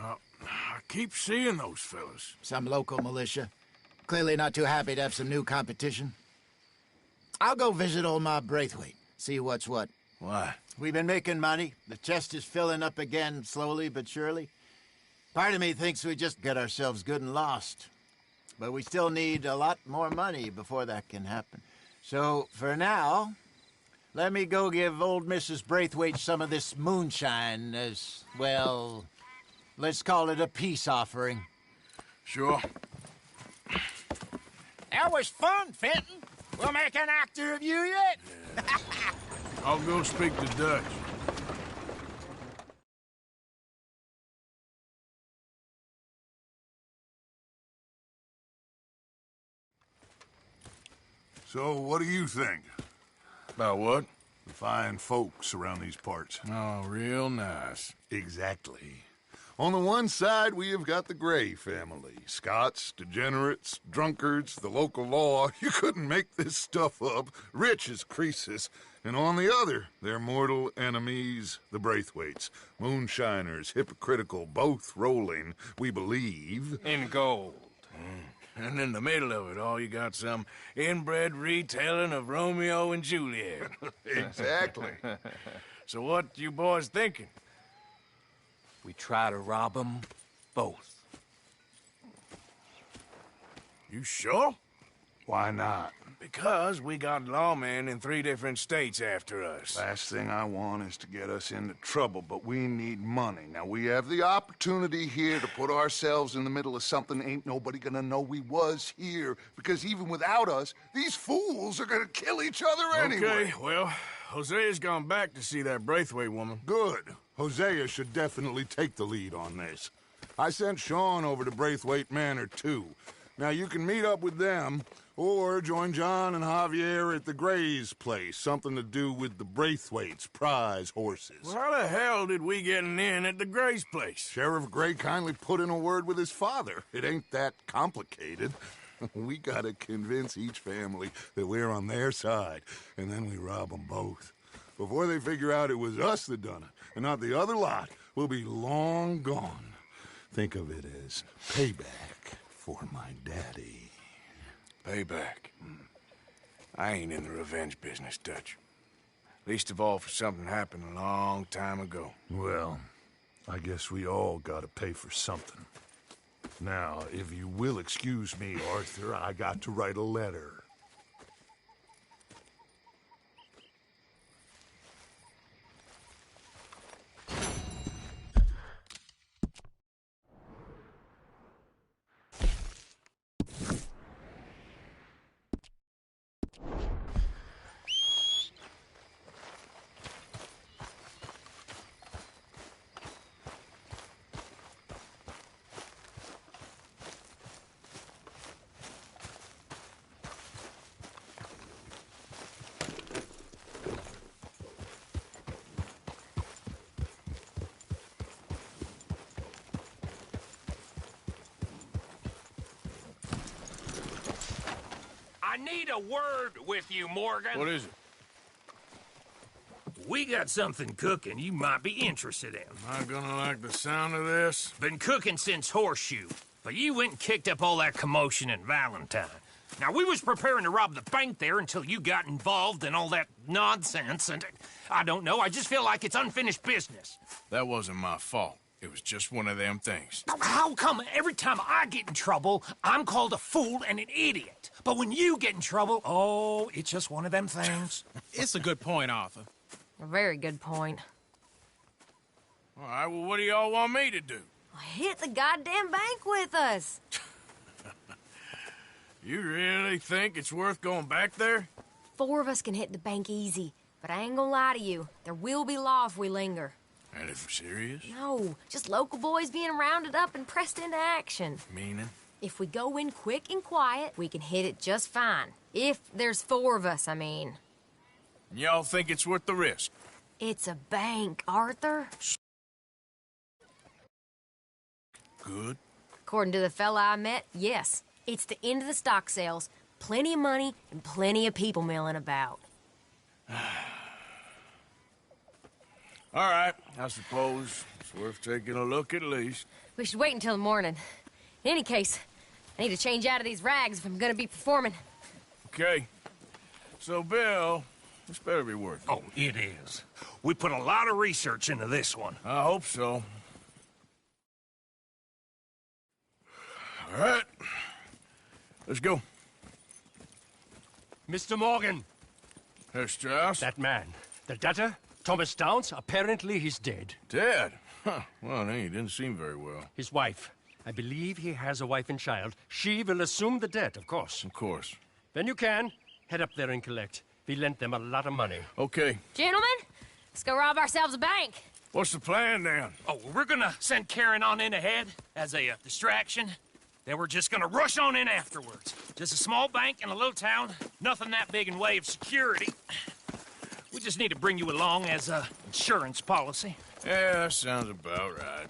Well, I keep seeing those fellas. Some local militia. Clearly not too happy to have some new competition. I'll go visit old Ma Braithwaite, see what's what. Why? We've been making money. The chest is filling up again, slowly but surely. Part of me thinks we just get ourselves good and lost. But we still need a lot more money before that can happen. So, for now, let me go give old Mrs. Braithwaite some of this moonshine as, well, let's call it a peace offering. Sure. That was fun, Fenton. We'll make an actor of you yet. I'll go speak to Dutch. So, what do you think? About what? The fine folks around these parts. Oh, real nice. Exactly. On the one side, we have got the Gray family. Scots, degenerates, drunkards, the local law. You couldn't make this stuff up. Rich as Croesus. And on the other, their mortal enemies, the Braithwaites. Moonshiners, hypocritical, both rolling, we believe. In gold. And in the middle of it all, you got some inbred retelling of Romeo and Juliet. Exactly. So what you boys thinking? We try to rob them both. You sure? Why not? Because we got lawmen in 3 different states after us. Last thing I want is to get us into trouble, but we need money. Now, we have the opportunity here to put ourselves in the middle of something ain't nobody gonna know we was here, because even without us, these fools are gonna kill each other anyway. Okay, well, Hosea's gone back to see that Braithwaite woman. Good. Hosea should definitely take the lead on this. I sent Sean over to Braithwaite Manor, too. Now, you can meet up with them, or join John and Javier at the Gray's place. Something to do with the Braithwaite's prize horses. Well, how the hell did we get in at the Gray's place? Sheriff Gray kindly put in a word with his father. It ain't that complicated. We gotta convince each family that we're on their side, and then we rob them both. Before they figure out it was us that done it, and not the other lot, we'll be long gone. Think of it as payback for my daddy. Payback. I ain't in the revenge business, Dutch. Least of all for something happened a long time ago. Well, I guess we all gotta pay for something. Now, if you will excuse me, Arthur, I got to write a letter. I need a word with you, Morgan. What is it? We got something cooking you might be interested in. Am I gonna like the sound of this? Been cooking since Horseshoe, but you went and kicked up all that commotion in Valentine. Now, we was preparing to rob the bank there until you got involved in all that nonsense, and I don't know, I just feel like it's unfinished business. That wasn't my fault. It was just one of them things. How come every time I get in trouble, I'm called a fool and an idiot? But when you get in trouble, oh, it's just one of them things. It's a good point, Arthur. A very good point. All right, well, what do y'all want me to do? Hit the goddamn bank with us. You really think it's worth going back there? 4 of us can hit the bank easy, but I ain't gonna lie to you. There will be law if we linger. And if we're serious? No, just local boys being rounded up and pressed into action. Meaning? If we go in quick and quiet, we can hit it just fine. If there's 4 of us, I mean. Y'all think it's worth the risk? It's a bank, Arthur. Good. According to the fella I met, yes. It's the end of the stock sales. plenty of money and plenty of people milling about. All right, I suppose it's worth taking a look at least. We should wait until the morning. In any case, I need to change out of these rags if I'm gonna be performing. Okay. So, Bill, this better be worth it. Oh, it is. We put a lot of research into this one. I hope so. All right. Let's go. Mr. Morgan. Herr Strauss? That man. The debtor, Thomas Downs, apparently he's dead. Dead? Huh. Well, he didn't seem very well. His wife. I believe he has a wife and child. She will assume the debt, of course. Of course. Then you can. Head up there and collect. We lent them a lot of money. Okay. Gentlemen, let's go rob ourselves a bank. What's the plan, then? Oh, we're gonna send Karen on in ahead as a distraction. Then we're just gonna rush on in afterwards. Just a small bank in a little town. Nothing that big in way of security. We just need to bring you along as a insurance policy. Yeah, that sounds about right.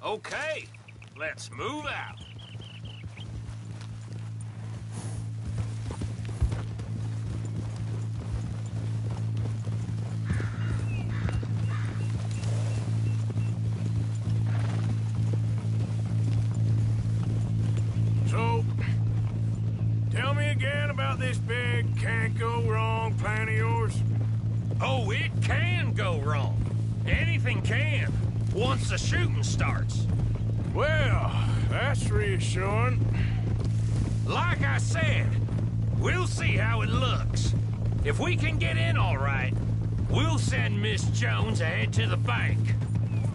Okay, let's move out. So, tell me again about this big can't-go-wrong plan of yours. Oh, it can go wrong. Anything can, once the shooting starts. Well, that's reassuring. Like I said, we'll see how it looks. If we can get in all right, we'll send Miss Jones ahead to the bank.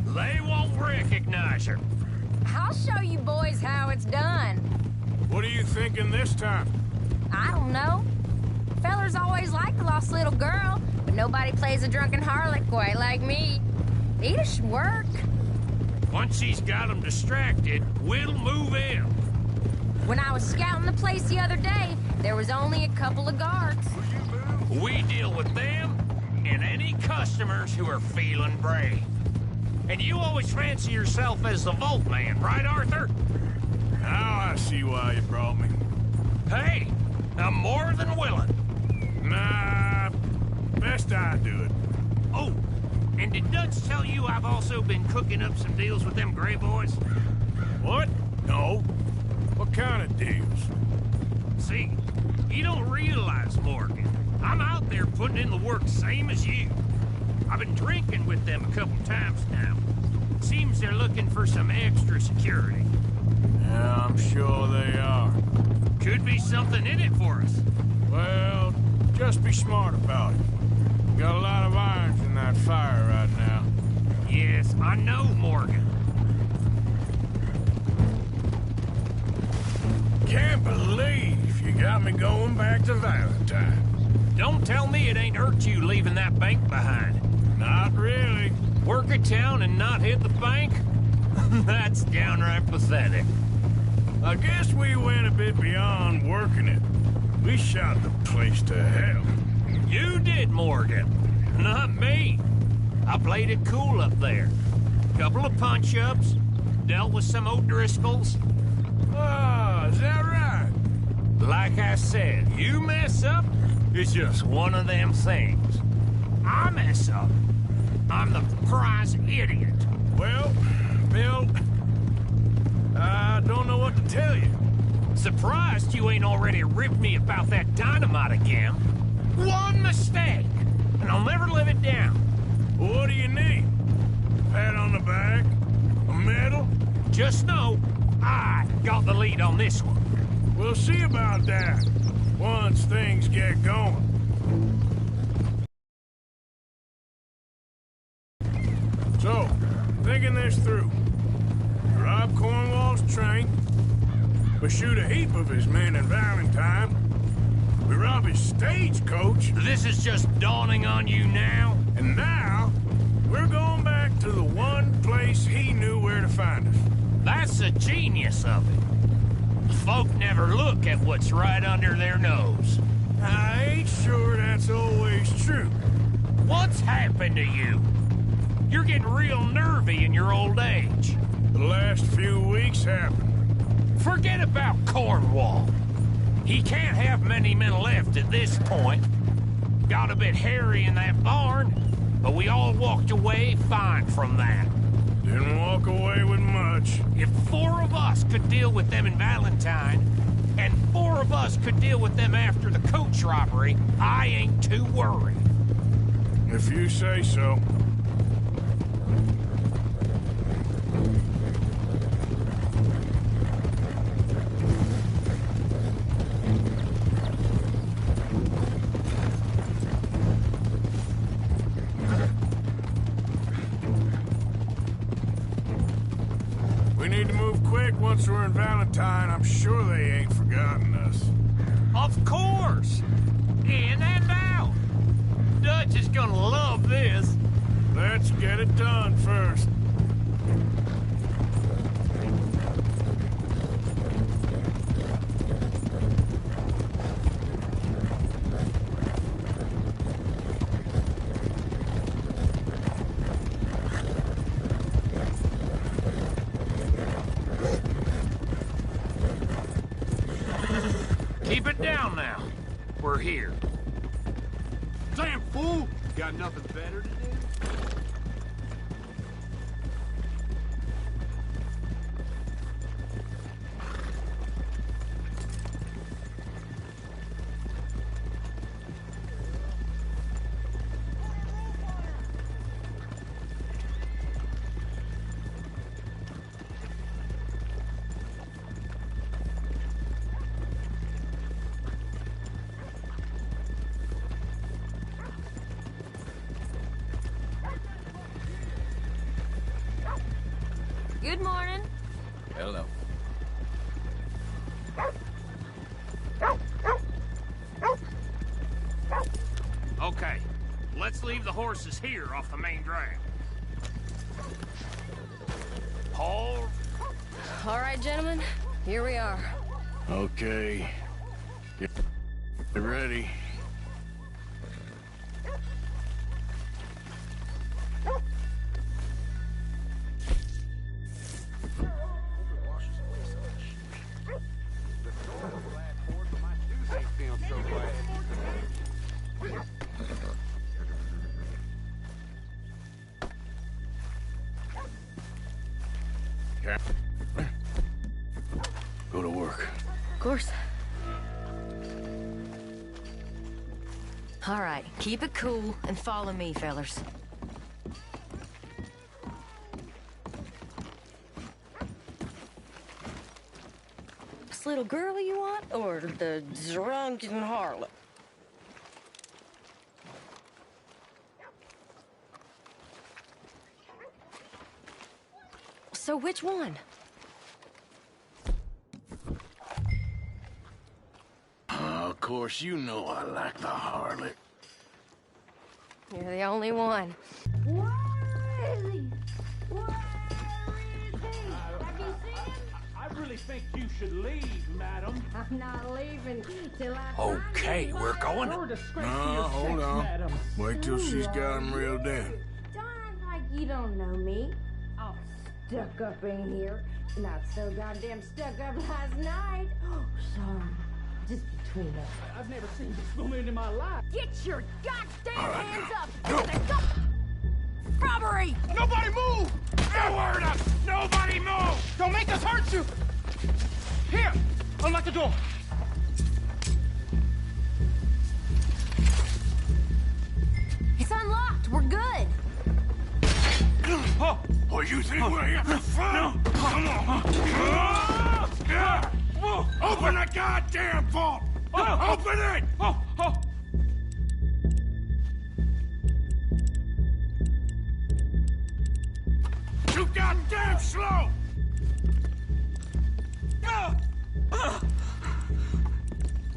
They won't recognize her. I'll show you boys how it's done. What are you thinking this time? I don't know. Fellers always like the lost little girl, but nobody plays a drunken harlot quite like me. It should work. Once she's got them distracted, we'll move in. When I was scouting the place the other day, there was only a couple of guards. We deal with them and any customers who are feeling brave. And you always fancy yourself as the Vault Man, right, Arthur? Now I see why you brought me. Hey, I'm more than willing. Nah, best I do it. Oh, and did Dutch tell you I've also been cooking up some deals with them Gray boys? What? No. What kind of deals? See, you don't realize, Morgan. I'm out there putting in the work same as you. I've been drinking with them a couple times now. Seems they're looking for some extra security. Yeah, I'm sure they are. Could be something in it for us. Well, just be smart about it. Got a lot of irons in that fire right now. Yes, I know, Morgan. Can't believe you got me going back to Valentine. Don't tell me it ain't hurt you leaving that bank behind. Not really. Work a town and not hit the bank? That's downright pathetic. I guess we went a bit beyond working it. We shot the place to hell. You did, Morgan. Not me. I played it cool up there. Couple of punch-ups, dealt with some O'Driscolls. Ah, is that right? Like I said, you mess up, it's just one of them things. I mess up, I'm the prize idiot. Well, Bill, I don't know what to tell you. Surprised you ain't already ripped me about that dynamite again. One mistake, and I'll never live it down. What do you need? Pat on the back? A medal? Just know, I got the lead on this one. We'll see about that once things get going. So, thinking this through. Rob Cornwall's train. We shoot a heap of his men in Valentine. We rob his stagecoach. This is just dawning on you now? And now, we're going back to the one place he knew where to find us. That's the genius of it. Folk never look at what's right under their nose. I ain't sure that's always true. What's happened to you? You're getting real nervy in your old age. The last few weeks happened. Forget about Cornwall. He can't have many men left at this point. Got a bit hairy in that barn, but we all walked away fine from that. Didn't walk away with much. If 4 of us could deal with them in Valentine, and 4 of us could deal with them after the coach robbery, I ain't too worried. If you say so. We need to move quick once we're in Valentine. I'm sure they ain't forgotten us. Of course! In and out! Dutch is gonna love this. Let's get it done first. Keep it down now. We're here. Damn fool! Got nothing better to do? Good morning. Hello. Okay, let's leave the horses here off the main drag. Paul. All right, gentlemen, here we are. Okay. Get ready. Go to work. Of course. All right, keep it cool and follow me, fellers. This little girl you want, or the drunken harlot? So which one? Of course, you know I like the harlot. You're the only one. I really think you should leave, madam. I'm not leaving till I... Okay, we're going. No, hold on. Madam. Wait till she's got him reeled in. Don't act like you don't know me. All stuck up in here. Not so goddamn stuck up last night. Oh, sorry. Just between us. I've never seen this woman in my life. Get your goddamn hands up! No. Robbery! Nobody move! No word up! Nobody move! Don't make us hurt you! Here! Unlock the door! It's unlocked. We're good. Oh! What you think we're here for fun? No. Come on! Open the goddamn vault! Open it! You goddamn slow!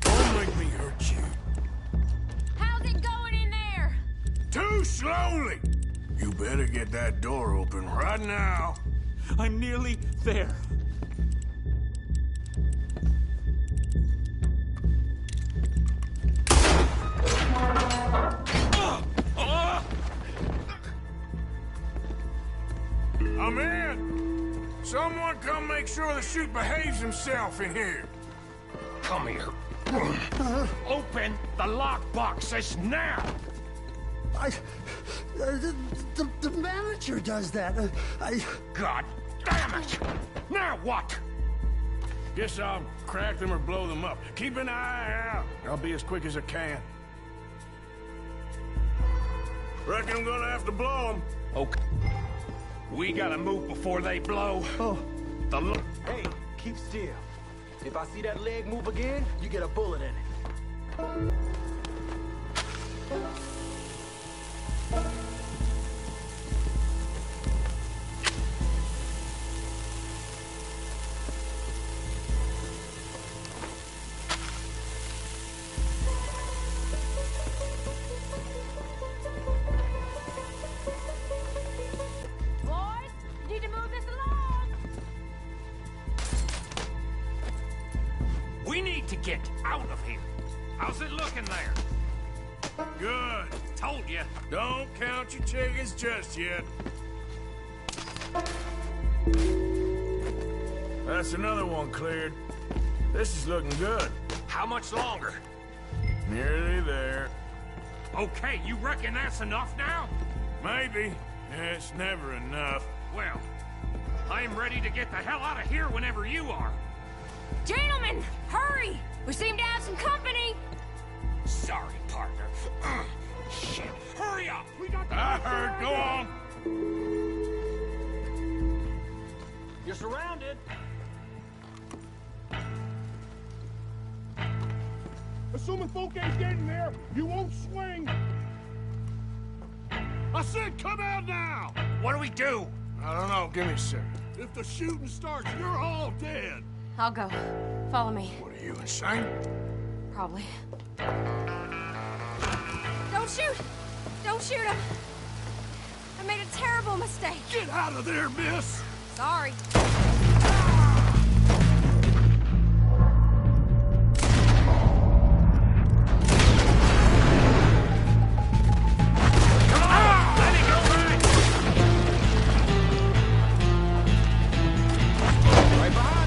Don't make me hurt you. How's it going in there? Too slowly! You better get that door open right now. I'm nearly there. I'm in! Someone come make sure the chute behaves himself in here. Come here. Open the lockboxes now! The manager does that. God damn it! Now what? Guess I'll crack them or blow them up. Keep an eye out. I'll be as quick as I can. Reckon I'm gonna have to blow them. Okay. We gotta move before they blow. Oh. Hey, keep still. If I see that leg move again, you get a bullet in it. Boys, you need to move this along. We need to get out of here. How's it looking there? Good. Told you. Don't count your chickens just yet. That's another one cleared. This is looking good. How much longer? Nearly there. Okay, you reckon that's enough now? Maybe. It's never enough. Well, I'm ready to get the hell out of here whenever you are. Gentlemen, hurry! We seem to have some company. Sorry, partner. Shit. Hurry up! We got the I heard. Go on. You're surrounded. Assuming folk ain't getting there, you won't swing. I said come out now! What do we do? I don't know. Give me a second. If the shooting starts, you're all dead. I'll go. Follow me. What are you, insane? Probably. Don't shoot! Don't shoot him! I made a terrible mistake. Get out of there, miss! Sorry.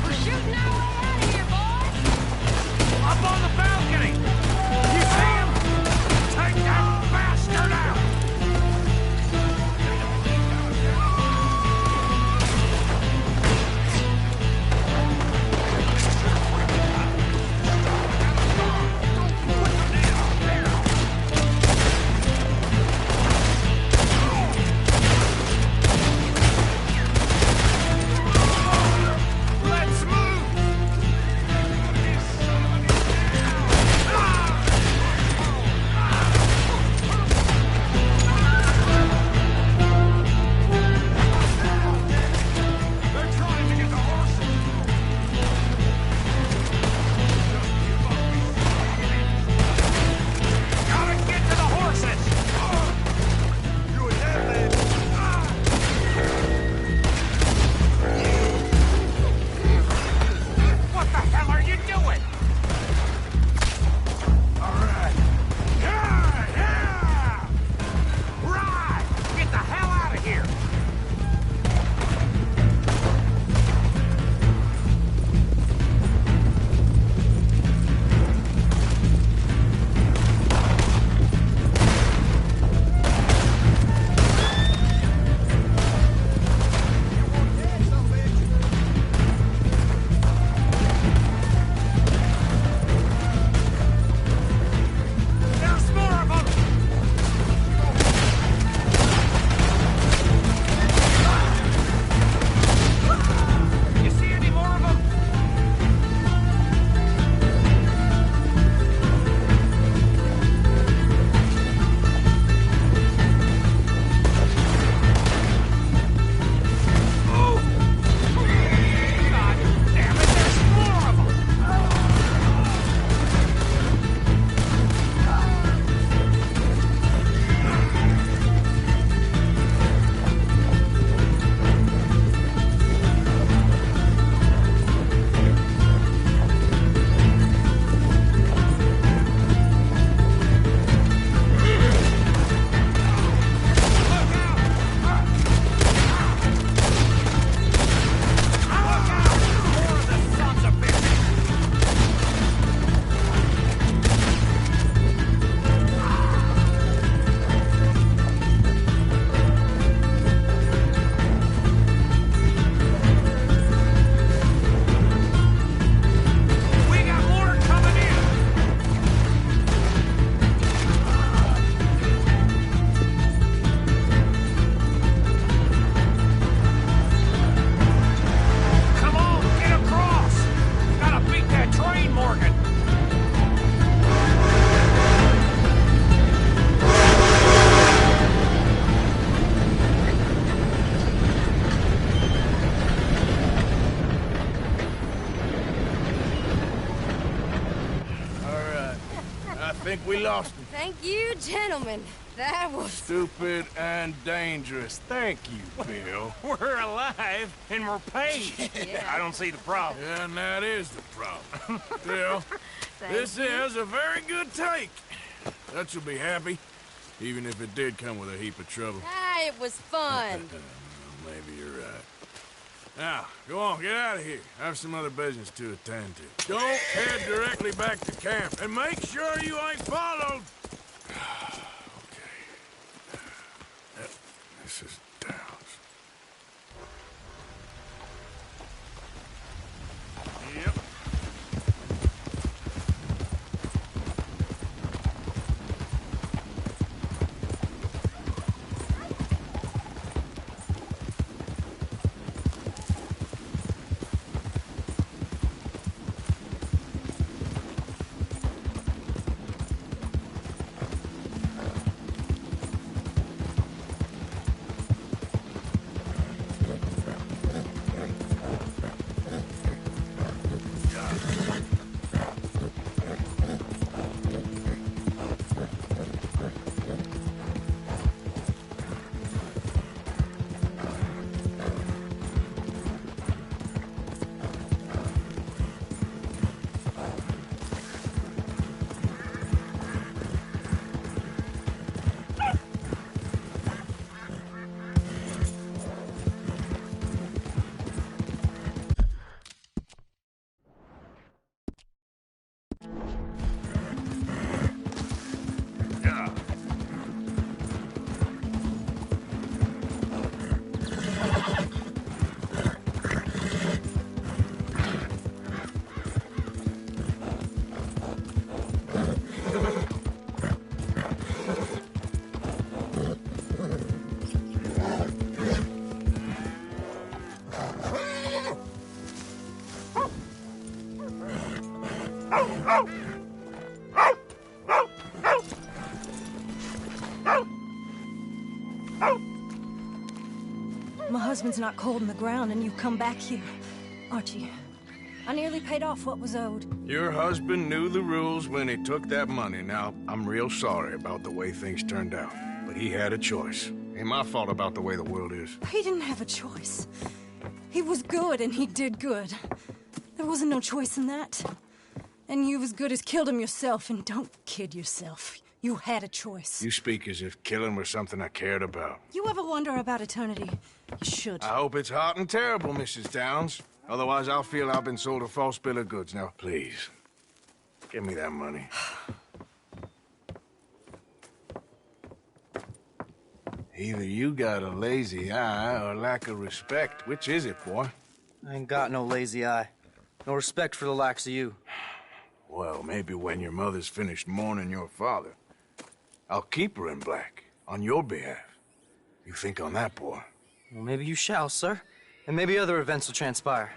We're shooting our way out of here, boys! Up on the balcony! You see him? Take that bastard out! think we lost him. Thank you, gentlemen. That was... Stupid and dangerous. Thank you, Bill. We're alive and we're paid. Yeah. I don't see the problem. Yeah, and that is the problem. Bill, this is a very good take. Dutch will be happy, even if it did come with a heap of trouble. Ah, it was fun. Maybe you're right. Now, go on, get out of here. I have some other business to attend to. Don't head directly back to camp, and make sure you ain't followed. Okay. This is Downs. Yep. My husband's not cold in the ground, and you come back here. Archie, I nearly paid off what was owed. Your husband knew the rules when he took that money. Now, I'm real sorry about the way things turned out. But he had a choice. Ain't my fault about the way the world is. He didn't have a choice. He was good, and he did good. There wasn't no choice in that. And you as good as killed him yourself, and don't kid yourself. You had a choice. You speak as if killing was something I cared about. You ever wonder about eternity? You should. I hope it's hot and terrible, Mrs. Downs. Otherwise, I'll feel I've been sold a false bill of goods. Now, please, give me that money. Either you got a lazy eye or lack of respect. Which is it, boy? I ain't got no lazy eye. No respect for the likes of you. Well, maybe when your mother's finished mourning your father, I'll keep her in black, on your behalf. You think on that, boy? Well, maybe you shall, sir. And maybe other events will transpire.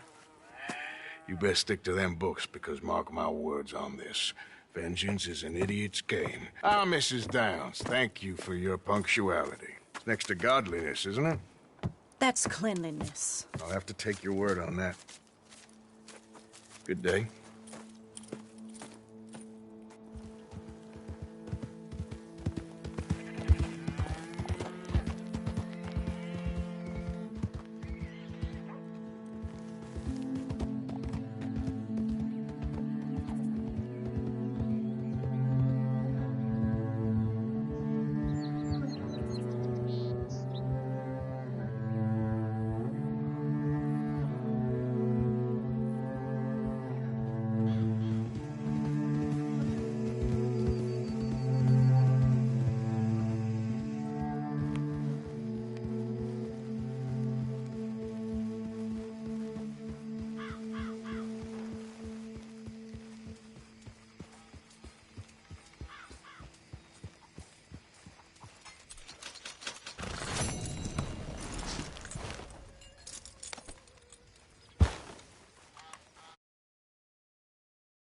You best stick to them books, because mark my words on this. Vengeance is an idiot's game. Ah, Mrs. Downs, thank you for your punctuality. It's next to godliness, isn't it? That's cleanliness. I'll have to take your word on that. Good day.